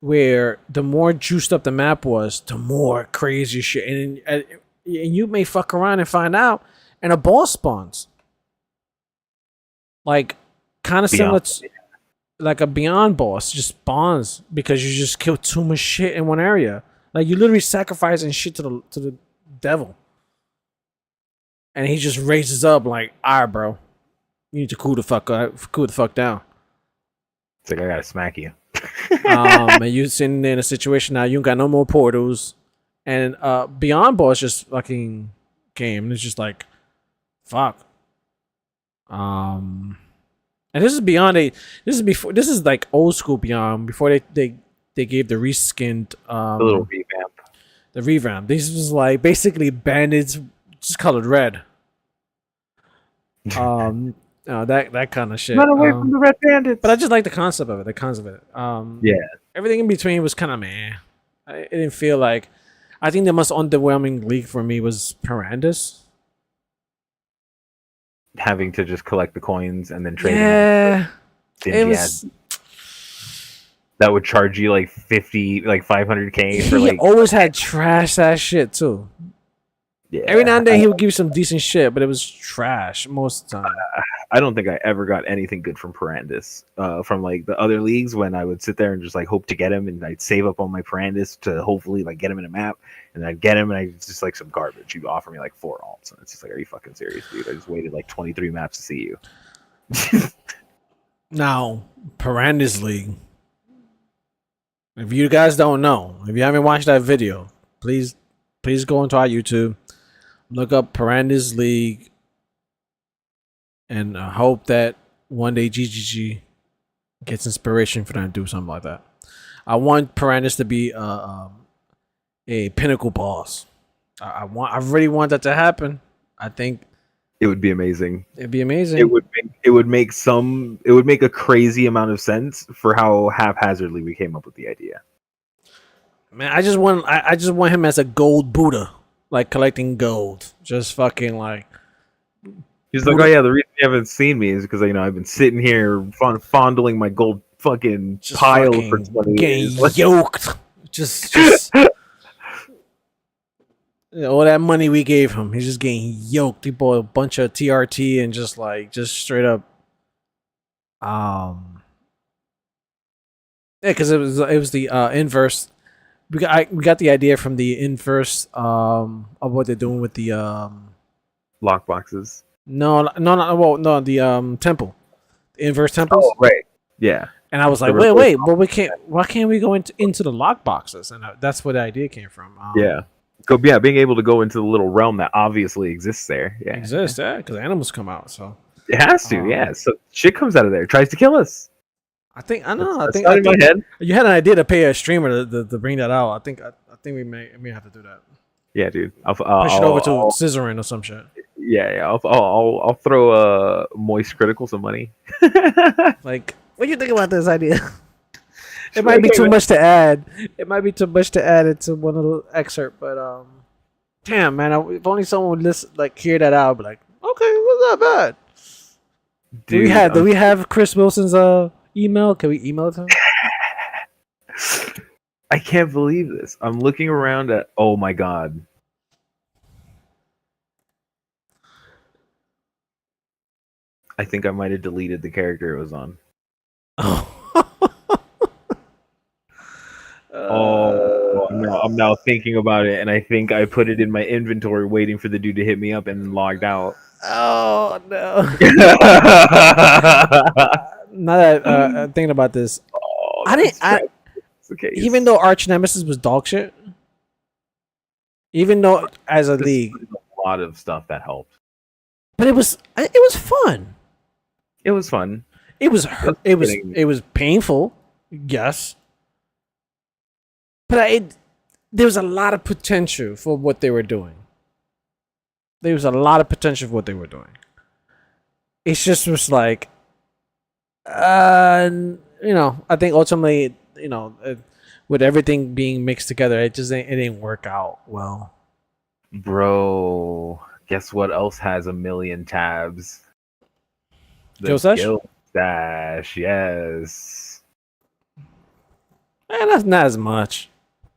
where the more juiced up the map was, the more crazy shit, and you may fuck around and find out, and a boss spawns, like kind of similar to like a Beyond boss just spawns because you just killed too much shit in one area. Like you literally sacrificing shit to the devil, and he just raises up like, "All right, bro, you need to cool the fuck down." It's like I gotta smack you. And you sitting in a situation now, you ain't got no more portals, and Beyond boss just fucking came, and it's just like, fuck. And this is Beyond this is like old school Beyond before they gave the reskinned The little revamp. the revamp. This was like basically bandits just colored red. That kind of shit. Run away from the red bandits. But I just like the concept of it. Yeah. Everything in between was kind of meh. It didn't feel like. I think the most underwhelming league for me was Parandus. Having to just collect the coins and then trade Yeah, them. it was. That would charge you like 500K for He like. always had trash ass shit too. Yeah. Every now and then he would give you some decent shit, but it was trash most of the time. I don't think I ever got anything good from Parandus. From like the other leagues when I would sit there and just like hope to get him, and I'd save up on my Parandus to hopefully like get him in a map, and I'd get him, and it's just like some garbage. You offer me like 4 alts, and it's just like, are you fucking serious, dude? I just waited like 23 maps to see you. Now, Parandus League. If you guys don't know, if you haven't watched that video, please go into our YouTube, look up Parandus League, and hope that one day GGG gets inspiration for them to do something like that. I want Parandus to be a pinnacle boss. I really want that to happen. I think it would be amazing. It'd be amazing. It would make a crazy amount of sense for how haphazardly we came up with the idea. Man, I just want him as a gold Buddha, like collecting gold. Just fucking like. He's like, oh yeah, the reason you haven't seen me is because I've been sitting here fondling my gold fucking just pile fucking for 20 getting years. yoked. Just all that money we gave him, he's just getting yoked. He bought a bunch of TRT and just straight up. Yeah, because it was the inverse. We got the idea from the inverse of what they're doing with the Lock boxes. No, the temple, the inverse temples. Oh, right. Yeah. And I was like, wait, but we can't. Why can't we go into the lock boxes? And that's where the idea came from. Being able to go into the little realm that obviously exists there. Yeah, exists. Yeah, because animals come out. So it has to. Yeah, so shit comes out of there. Tries to kill us. I think I think in my head. You had an idea to pay a streamer to bring that out. I think we may have to do that. Yeah, dude. Push it over to Scissoring or some shit. Yeah. I'll throw a Moist Critical some money. Like, what do you think about this idea? It might be too much to add. It might be too much to add into one little excerpt, but damn, man, if only someone would listen, like hear that out, be like, okay, what's that bad? Dude, do we have Chris Wilson's email? Can we email it to him? I can't believe this. I'm looking around at. Oh my god. I think I might have deleted the character it was on. I'm now thinking about it, and I think I put it in my inventory, waiting for the dude to hit me up, and then logged out. Oh no! Now that I'm thinking about this, even though Arch Nemesis was dog shit, even though as a league, a lot of stuff that helped, but it was fun. It was fun. It was painful, yes, but there was a lot of potential for what they were doing. There was a lot of potential for what they were doing. It's just was like, I think ultimately, with everything being mixed together, it didn't work out well. Bro, guess what else has a million tabs? The Guild Stash? Guild Stash, yes. That's not as much.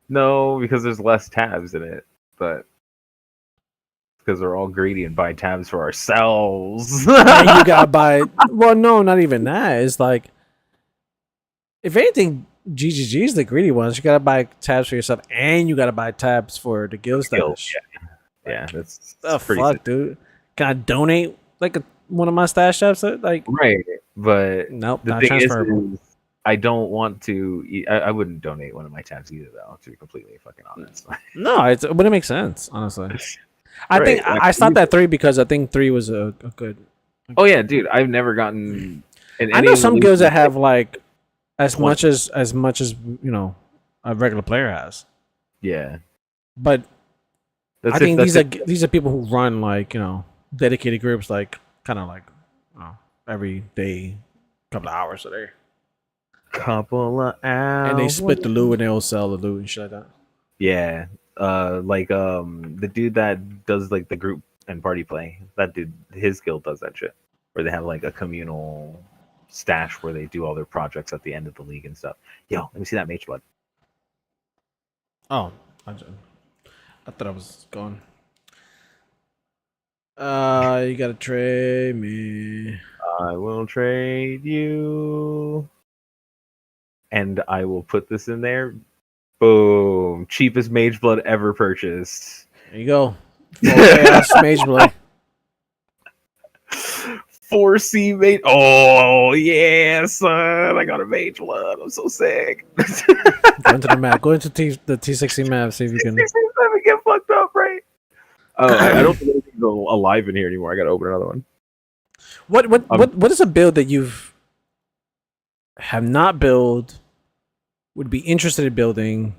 No, because there's less tabs in it, but because we're all greedy and buy tabs for ourselves. And you gotta buy. Well, no, not even that. It's like, if anything, GGG is the greedy ones. You gotta buy tabs for yourself, and you gotta buy tabs for the Guild Guild, Stash. yeah, that's The pretty fuck, dude? Can I donate like one of my stash tabs? Like, right. But nope, the not thing transferable. is I don't want to. I wouldn't donate one of my tabs either, though. To be completely fucking honest. No, it wouldn't make sense, honestly. I think Right, like, I stopped at 3 because I think 3 was a good. oh yeah, dude, I've never gotten in I any know of the some leagues guilds that have like as 20. much as you know a regular player has, Yeah, but that's I think that's these are people who run like dedicated groups, like kind of like every day, couple of hours a day, couple of hours. and they split the loot and they'll sell the loot and shit like that. Yeah, like the dude that does like the group and party play. That dude, his guild does that shit, where they have like a communal stash where they do all their projects at the end of the league and stuff. Yo, let me see that mage blood. Oh, I thought I was gone. You gotta trade me. I will trade you, and I will put this in there. Boom, cheapest mage blood ever purchased. There you go. Full chaos mage blade. 4C mage. Oh yeah, son! I got a mage blood. I'm so sick. Go into the map. Go into the T60 map. See if you can. Let me get fucked up, right? Oh, I don't think anything's alive in here anymore. I gotta open another one. What is a build that you've have not built, would be interested in building?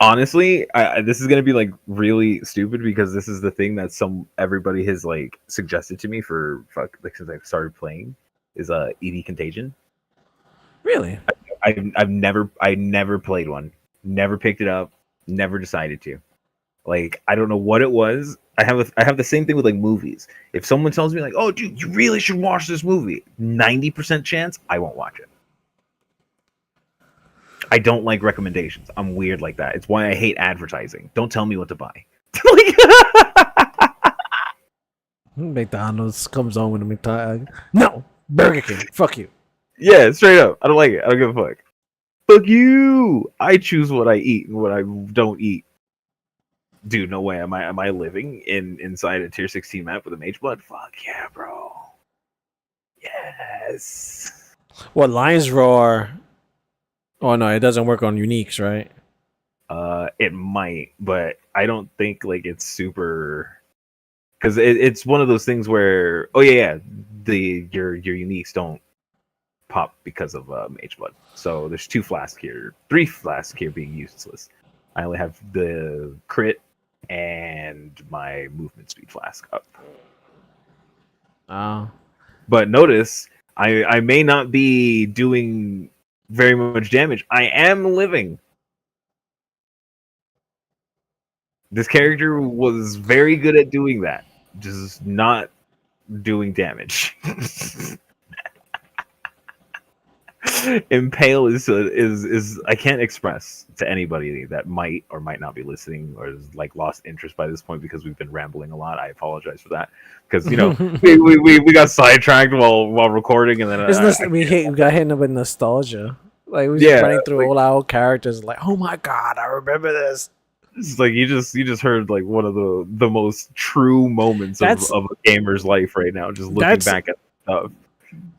Honestly, this is gonna be like really stupid because this is the thing that everybody has like suggested to me for like since I started playing is EV Contagion. Really? I never played one, never picked it up, never decided to. Like I don't know what it was. I have the same thing with like movies. If someone tells me like, "Oh, dude, you really should watch this movie," 90% chance I won't watch it. I don't like recommendations. I'm weird like that. It's why I hate advertising. Don't tell me what to buy. McDonald's comes on with a McDonald's. No, Burger King. Fuck you. Yeah, straight up. I don't like it. I don't give a fuck. Fuck you. I choose what I eat and what I don't eat. Dude, no way. Am I living inside a tier 16 map with a mage blood? Fuck yeah, bro. Yes. What, Lion's Roar? Oh no, it doesn't work on uniques, right? It might, but I don't think like it's super because it's one of those things where your uniques don't pop because of mage blood. So there's 2 flask here, 3 flask here being useless. I only have the crit and my movement speed flask up. But notice I may not be doing very much damage. I am living. This character was very good at doing that, just not doing damage. Impale is I can't express to anybody that might or might not be listening or is like lost interest by this point because we've been rambling a lot. I apologize for that because we got sidetracked while recording and then we got hit with nostalgia. Like we just running through all our old characters. Like, oh my god, I remember this. It's like you just heard like one of the most true moments of a gamer's life right now. Just looking back at stuff.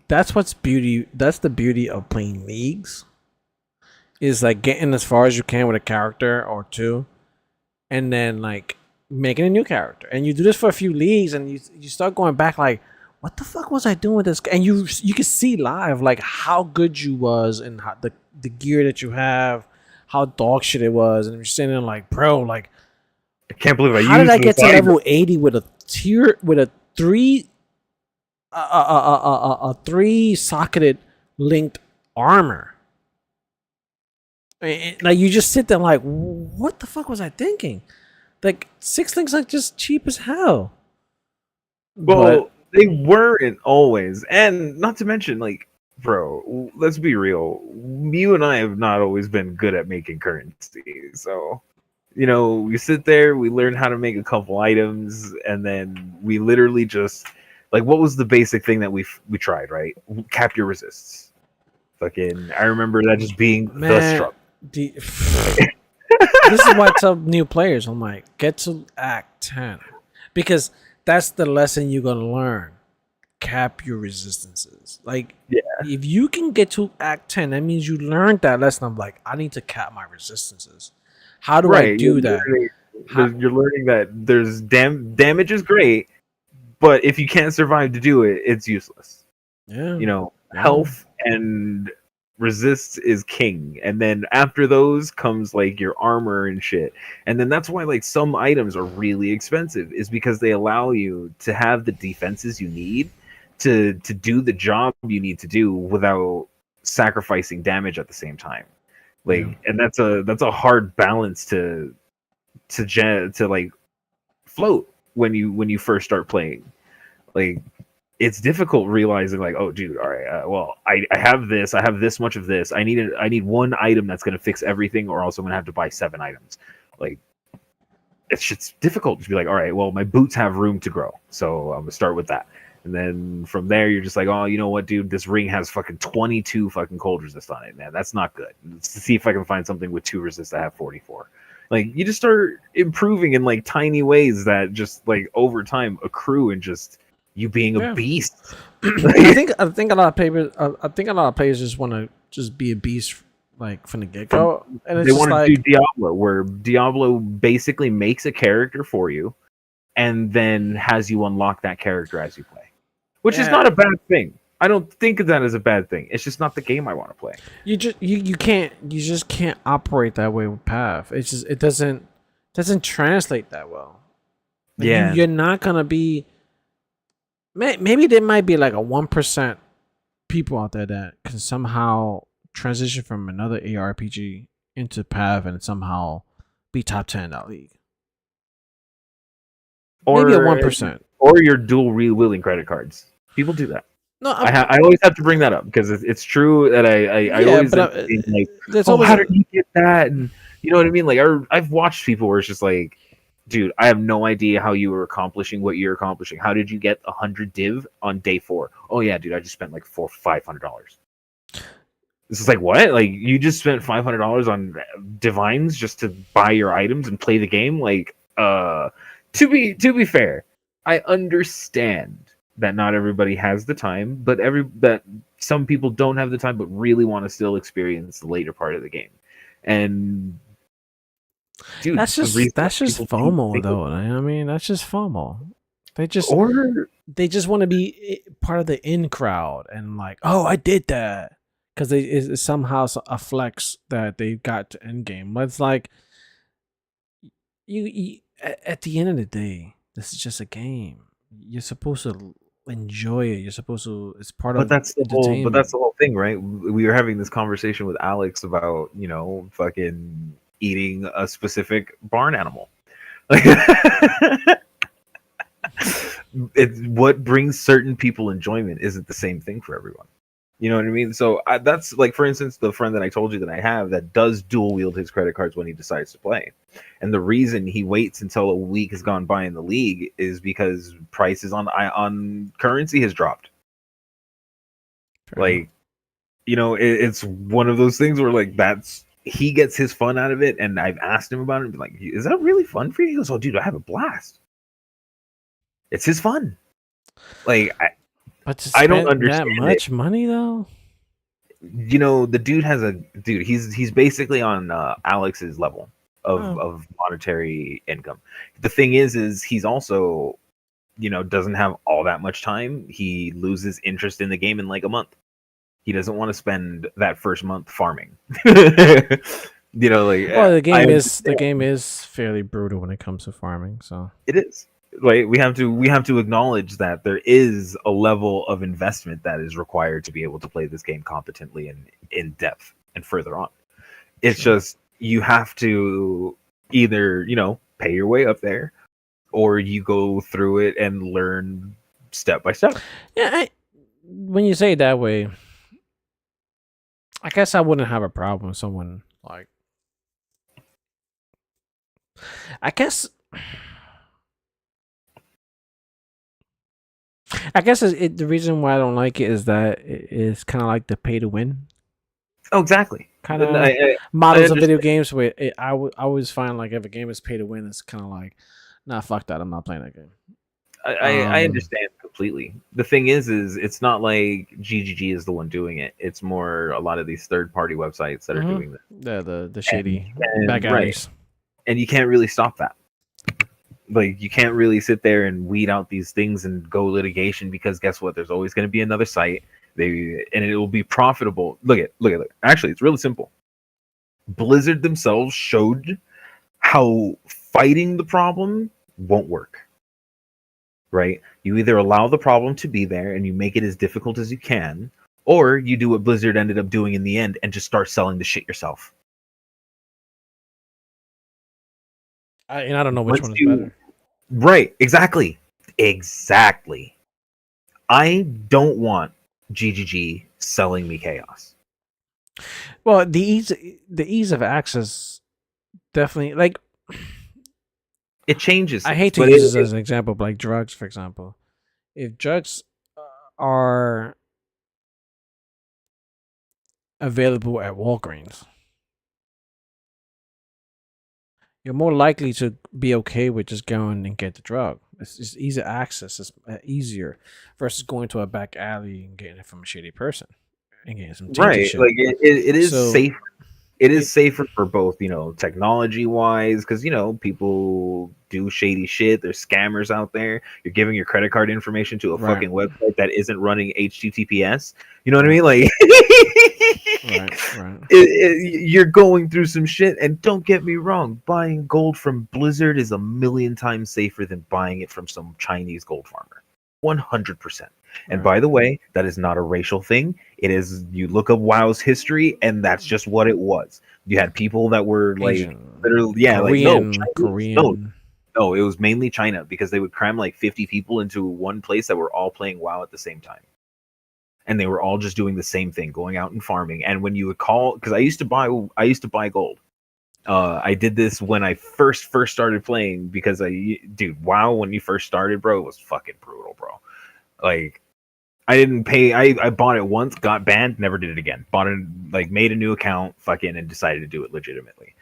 That's the beauty of playing leagues. Is like getting as far as you can with a character or two, and then like making a new character. And you do this for a few leagues, and you start going back like, what the fuck was I doing with this? And you can see live like how good you was and how the gear that you have, how dog shit it was, and you're sitting there like, bro, like I can't believe how did I get to level 80 with a 3 3-socketed linked armor? Like you just sit there like, what the fuck was I thinking? Like 6 links like just cheap as hell. Well, They weren't always, and not to mention, like, bro, let's be real. You and I have not always been good at making currency, so we sit there, we learn how to make a couple items, and then we literally just like, what was the basic thing that we tried, right? Cap your resists. Fucking, I remember that just being the Man, struggle. this is why I tell new players, I'm like, get to Act 10. Because that's the lesson you're going to learn. Cap your resistances. Like, Yeah. if you can get to Act 10, that means you learned that lesson. I'm like, I need to cap my resistances. How do I do that? You're learning that there's damage is great, but if you can't survive to do it, it's useless. Yeah. Health and resist is king, and then after those comes like your armor and shit, and then that's why like some items are really expensive, is because they allow you to have the defenses you need to do the job you need to do without sacrificing damage at the same time. Like, and that's a hard balance to like float when you first start playing. Like, it's difficult realizing like, oh dude, all right, well, I have this much of this, I need one item that's going to fix everything, or else I'm going to have to buy 7 items. Like, it's just difficult to be like, all right, well, my boots have room to grow, so I'm going to start with that. And then from there you're just like, oh, you know what, dude, this ring has fucking 22 fucking cold resist on it. Man, that's not good. Let's see if I can find something with 2 resist that have 44. Like, you just start improving in like tiny ways that just like over time accrue, and just you being a beast. I think a lot of players just want to just be a beast, like, from the get go, and it's they want to like, do Diablo, where Diablo basically makes a character for you, and then has you unlock that character as you play, which is not a bad thing. I don't think of that as a bad thing. It's just not the game I want to play. You just can't operate that way with Path. It's just, it doesn't translate that well. Like, you're not gonna be. Maybe there might be like a 1% people out there that can somehow transition from another ARPG into Path and somehow be top 10 in that league. Maybe a 1%. Or your dual wielding credit cards. People do that. No, I always have to bring that up because it's true that I always think like, oh, how did you get that? And you know what I mean? Like, I've watched people where it's just like, dude, I have no idea how you were accomplishing what you're accomplishing. How did you get 100 div on day 4? Oh yeah, dude, I just spent like $500. This is like, what? Like, you just spent $500 on divines just to buy your items and play the game? Like, to be fair, I understand that not everybody has the time, but that some people don't have the time, but really want to still experience the later part of the game. And dude, that's just FOMO, though. I mean, that's just FOMO. They just want to be part of the in crowd and like, oh, I did that, because it's somehow a flex that they got to end game. But it's like, you at the end of the day, this is just a game. You're supposed to enjoy it. You're supposed to. It's part of. That's the whole thing, right? We were having this conversation with Alex about fucking eating a specific barn animal. It's what brings certain people enjoyment isn't the same thing for everyone. You know what I mean? So that's like, for instance, the friend that I told you that I have that does dual wield his credit cards when he decides to play. And the reason he waits until a week has gone by in the league is because prices on currency has dropped. Like, it's one of those things where like he gets his fun out of it. And I've asked him about it and been like, is that really fun for you? He goes, oh, dude, I have a blast. It's his fun. Like, I don't understand that much money though. The dude he's basically on Alex's level of monetary income. The thing is he's also doesn't have all that much time. He loses interest in the game in like a month. He doesn't want to spend that first month farming. The game is fairly brutal when it comes to farming, so it is. Like, we have to acknowledge that there is a level of investment that is required to be able to play this game competently and in depth and further on. It's just, you have to either pay your way up there, or you go through it and learn step by step. Yeah, when you say it that way, I guess I wouldn't have a problem with someone like. I guess. The reason why I don't like it is that it's kind of like the pay to win Oh, exactly. kind And of I models of video understand. games. Where I always find like if a game is pay to win, it's kind of like, nah, fuck that. I'm not playing that game. I understand completely. The thing is it's not like GGG is the one doing it. It's more a lot of these third party websites that are doing this. The And, shady back right, alleys. and you can't really stop that. Like you can't really sit there and weed out these things and go litigation because guess what? There's always going to be another site. And it will be profitable. Look. Actually, it's really simple. Blizzard themselves showed how fighting the problem won't work. Right? You either allow the problem to be there and you make it as difficult as you can, or you do what Blizzard ended up doing in the end and just start selling the shit yourself. I don't know which Once one is you better. Right, exactly. I don't want GGG selling me chaos. Well, the ease of access definitely like. It changes I things, hate to but use this as an example, but like drugs, for example. If drugs are available at Walgreens, you're more likely to be okay with just going and get the drug. It's just easy access. It's easier versus going to a back alley and getting it from a shady person and getting some tainted right, shit. like it is So safe. It is it safer for both, technology wise, because people do shady shit. There's scammers out there. You're giving your credit card information to a right, fucking website that isn't running HTTPS. You know what I right, mean? Like, right. you're going through some shit. And don't get me wrong, buying gold from Blizzard is a million times safer than buying it from some Chinese gold farmer. 100%. And Right. by the way, that is not a racial thing. It is, you look up WoW's history, and that's just what it was. You had people that were like, Asian, literally, yeah, like, no, Chinese, no, Korean. no, it was mainly China because they would cram like 50 people into one place that were all playing WoW at the same time. And they were all just doing the same thing, going out and farming. And when you would call, because I used to buy gold. I did this when I first started playing because dude, WoW when you first started, bro, was fucking brutal, bro. Like, I didn't pay. I bought it once, got banned, never did it again. Bought it, like, made a new account, fucking, and decided to do it legitimately.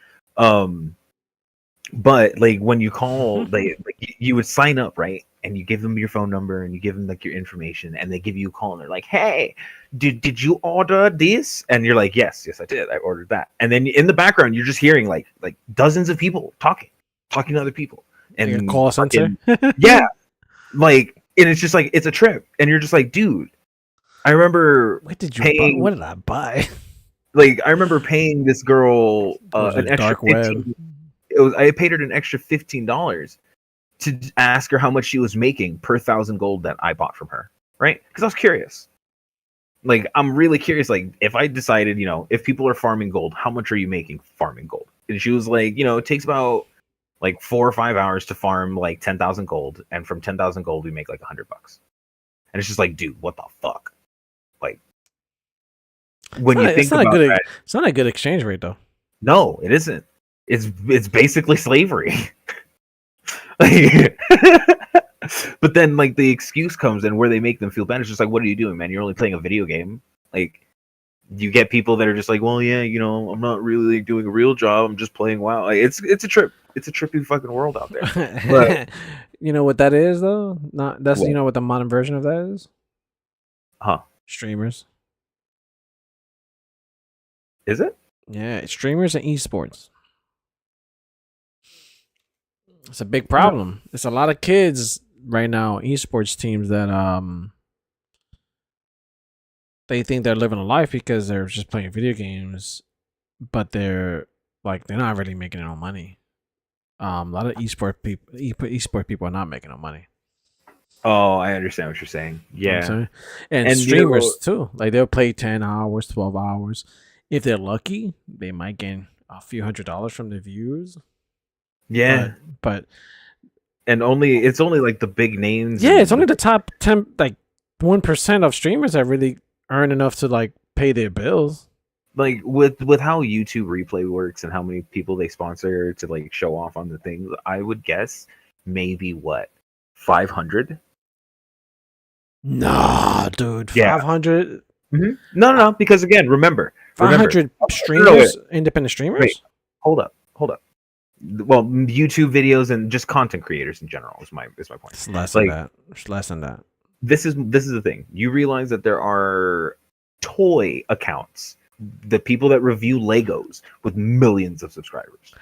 But like when you call, you would sign up, right? And you give them your phone number and you give them like your information, and they give you a call and they're like, "Hey, did you order this?" And you're like, "Yes, I did. I ordered that." And then in the background, you're just hearing like dozens of people talking to other people, Like a and call center. fucking yeah, like, and it's just like it's a trip, and you're just like, dude. I remember What did you buy? paying What did I buy? this girl Was an it extra dark web? 15. I paid her an extra $15 to ask her how much she was making per 1,000 gold that I bought from her, right? Because I was curious. Like, I'm really curious. Like, if I decided, if people are farming gold, how much are you making farming gold? And she was like, it takes about like 4 or 5 hours to farm like 10,000 gold, and from 10,000 gold we make like $100. And it's just like, dude, what the fuck? Like, when you think about that, It's not a good exchange rate though. no, it isn't. It's basically slavery. Like, but then like the excuse comes in where they make them feel bad. It's just like, what are you doing, man? You're only playing a video game. Like, you get people that are just like, well, yeah, I'm not really doing a real job. I'm just playing WoW. Like, it's a trip. It's a trippy fucking world out there. But You know what that is though? Not that's what? you know what the modern version of that is? Huh? Streamers. Is it? Yeah, streamers and esports. It's a big No. problem. It's a lot of kids right now, esports teams that they think they're living a life because they're just playing video games, but they're not really making no money. A lot of esport people are not making no money. Oh, I understand what you're saying. You know what I'm Yeah, saying? And and streamers too. Like they'll play 10 hours, 12 hours. If they're lucky, they might gain a few $100s from the views. yeah. But and it's only like the big names. Yeah, it's and only the top 10, like 1% of streamers that really earn enough to like pay their bills. like with how YouTube replay works and how many people they sponsor to like show off on the things, I would guess maybe what 500. Nah, dude, Yeah. 500. No, because again, remember 500 streamers, independent streamers. Wait, hold up. Well, YouTube videos and just content creators in general is my point. It's less Like, than that. It's less than that. This is the thing. You realize that there are toy accounts, the people that review Legos with millions of subscribers.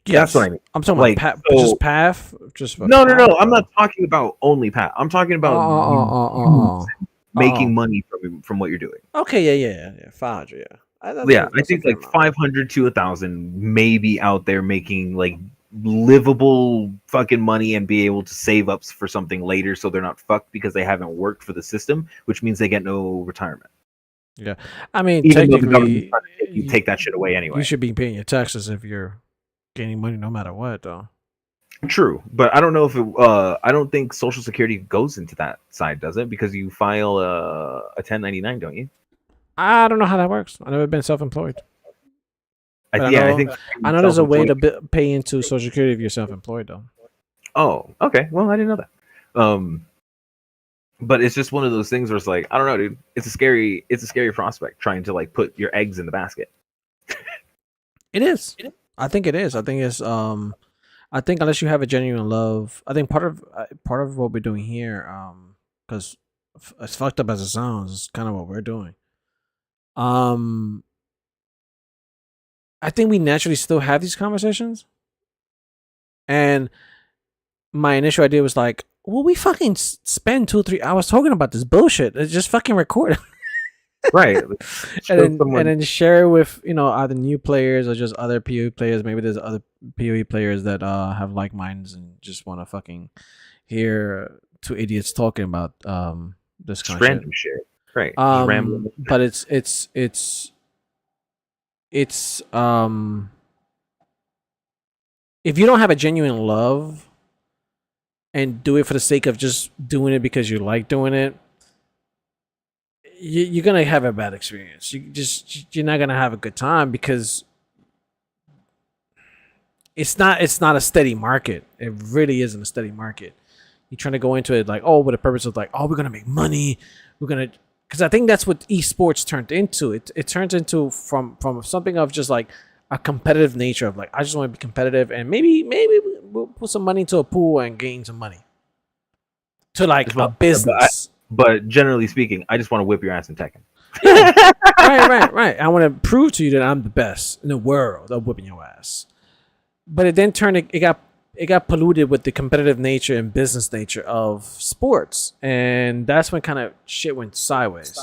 Yes. That's what I mean. I'm talking Like, about so- just Path. Just No. I'm not talking about only Pat. I'm talking about making money from what you're doing. Okay, yeah. 500, yeah. I think like 500 to 1,000 maybe out there making like livable fucking money and be able to save up for something later, so they're not fucked because they haven't worked for the system, which means they get no retirement. Yeah, I mean, Even though the technically, government's trying to make you take that shit away anyway. you should be paying your taxes if you're gaining money, no matter what, though. True, but I don't know if I don't think Social Security goes into that side, does it? Because you file a 1099, don't you? I don't know how that works. I've never been self-employed. I think I know there's a way to pay into Social Security if you're self-employed, though. Oh, okay. Well, I didn't know that. But it's just one of those things where it's like, I don't know, dude. It's a scary prospect trying to like put your eggs in the basket. It is. I think it is. I think it's I think unless you have a genuine love, I think part of what we're doing here, because as fucked up as it sounds, is kind of what we're doing. I think we naturally still have these conversations, and my initial idea was like, well, we fucking spend 2-3 hours talking about this bullshit. Let's just fucking record it. Right. and then share it with either new players or just other PoE players. Maybe there's other PoE players that have like minds and just want to fucking hear two idiots talking about this kind of random shit. Right. But it's if you don't have a genuine love and do it for the sake of just doing it because you like doing it, you're gonna have a bad experience. You're not gonna have a good time because it's not a steady market. It really isn't a steady market. You're trying to go into it like, with the purpose of like, we're gonna make money. Because I think that's what esports turned into. It turns into from something of just like a competitive nature of like, I just want to be competitive and maybe we'll put some money into a pool and gain some money to like a business. But generally speaking, I just want to whip your ass in Tekken. Right. I want to prove to you that I'm the best in the world of whipping your ass. But it then turned it got polluted with the competitive nature and business nature of sports, and that's when kind of shit went sideways.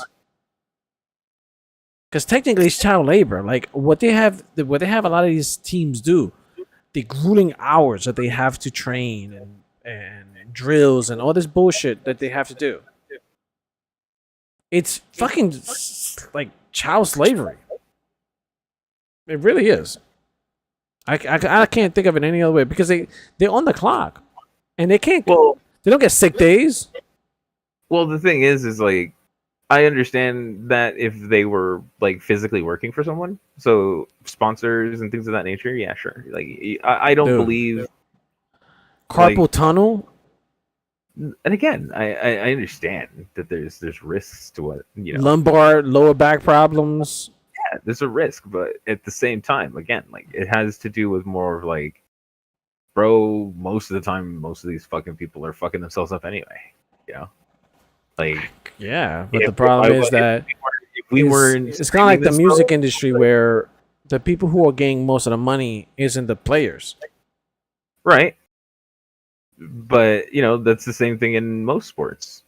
Because technically, it's child labor. Like what they have a lot of these teams do, the grueling hours that they have to train and drills and all this bullshit that they have to do. It's fucking like child slavery. It really is. I can't think of it any other way because they're on the clock and they can't. Well, they don't get sick days. Well, the thing is like I understand that if they were like physically working for someone, so sponsors and things of that nature, yeah, sure. Like I don't believe carpal tunnel. And again, I understand that there's risks to what lumbar, lower back problems. Yeah, there's a risk, but at the same time, again, like it has to do with more of like, bro, most of the time, most of these fucking people are fucking themselves up anyway. Like yeah, but the problem is that if we weren't, it's kind of like the music industry where the people who are getting most of the money isn't the players, right? But that's the same thing in most sports,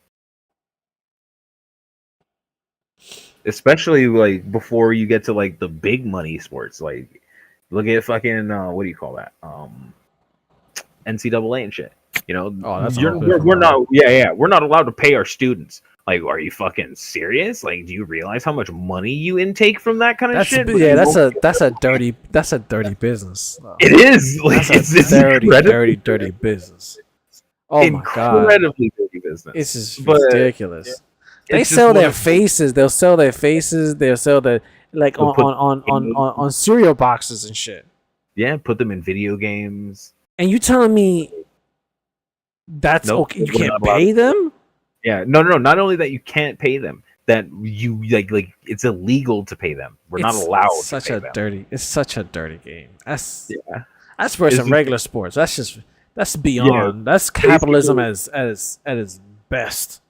especially like before you get to like the big money sports. Like look at fucking what do you call that? NCAA and shit. That's we're not. Yeah, we're not allowed to pay our students. Like, are you fucking serious? Like, do you realize how much money you intake from that kind of shit? Yeah, that's a dirty business. It is. Like, it's dirty business. Oh my god, incredibly dirty business. this is But ridiculous. They it's just sell one their of faces. They'll sell their faces. They'll sell the like they'll put on cereal boxes and shit. put them in video games. And you telling me that's Nope, okay? You we're can't not allowed pay to. them? Yeah, no. Not only that you can't pay them, that you like it's illegal to pay them. We're not allowed to pay them. It's such a dirty game. That's Yeah, that's worse it's than just, regular sports. That's beyond. That's capitalism at its best.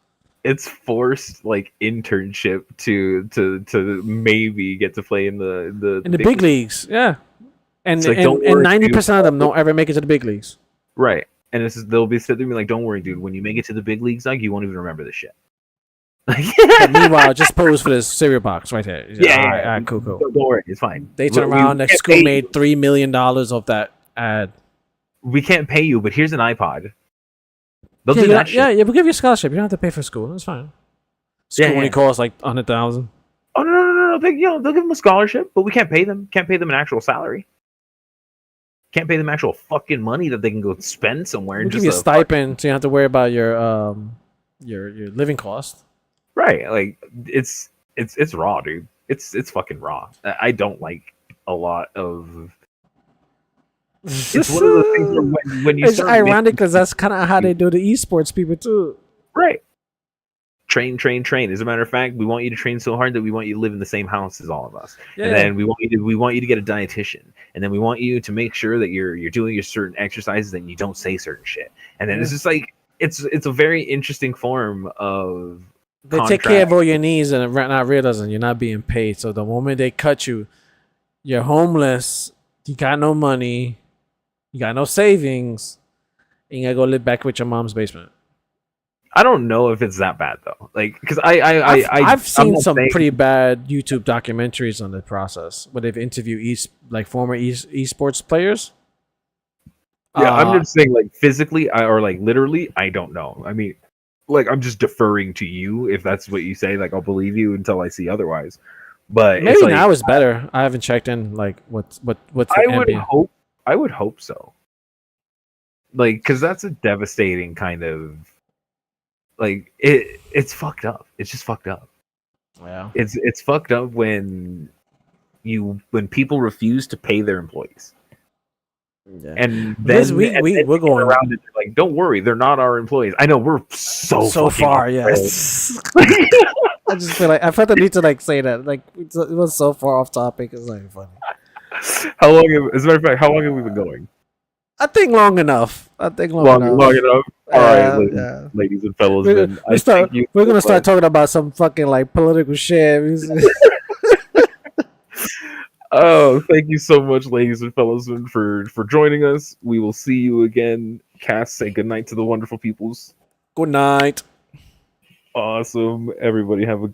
it's forced like internship to maybe get to play in the Big leagues, yeah. And It's like, don't worry, 90% of them don't ever make it to the big leagues. right. And they'll be sitting there like, don't worry, dude. When you make it to the big leagues, like you won't even remember this shit. And meanwhile, just pose for this cereal box right there. Yeah, all right, cool. Don't worry, it's fine. They turn around. That school made $3 million off that ad. We can't pay you, but here's an iPod. They'll do that shit. Yeah, we'll give you a scholarship. You don't have to pay for school. That's fine. School only costs like $100,000. Oh no! They'll give them a scholarship, but we can't pay them. Can't pay them an actual salary. Can't pay them actual fucking money that they can go spend somewhere. We'll give you a stipend, so you don't have to worry about your living cost. Right, like it's raw, dude. It's fucking raw. I don't like a lot of. It's one of those things where when you. It's ironic because that's kind of how they do the esports people too. Right. Train. As a matter of fact, we want you to train so hard that we want you to live in the same house as all of us. Yeah. And then we want you to get a dietitian. And then we want you to make sure that you're doing your certain exercises and you don't say certain shit. And then it's just like it's a very interesting form of they take care of all your needs and not realizing you're not being paid. So the moment they cut you, you're homeless, you got no money, you got no savings, and you gotta go live back with your mom's basement. I don't know if it's that bad though. Like, because I've seen some pretty bad YouTube documentaries on the process where they've interviewed former esports players. Yeah, I'm just saying, like physically or like literally, I don't know. I mean, like I'm just deferring to you if that's what you say. Like I'll believe you until I see otherwise. But maybe now it's better. I haven't checked in. Like what's the I would hope so. Like, because that's a devastating kind of. Like it's fucked up. It's just fucked up. Yeah. It's fucked up when people refuse to pay their employees. Yeah. And then we're going around it like, don't worry, they're not our employees. I know we're so far, yes. I just feel like I felt the need to like say that. Like it was so far off topic. It's not even funny. How long? As a matter of fact, how long have we been going? I think long enough. Long enough. All right, ladies and fellows. We're gonna start talking about some fucking like political shit. Oh, thank you so much, ladies and fellows, for joining us. We will see you again. Cass, say good night to the wonderful peoples. Good night. Awesome. Everybody have a good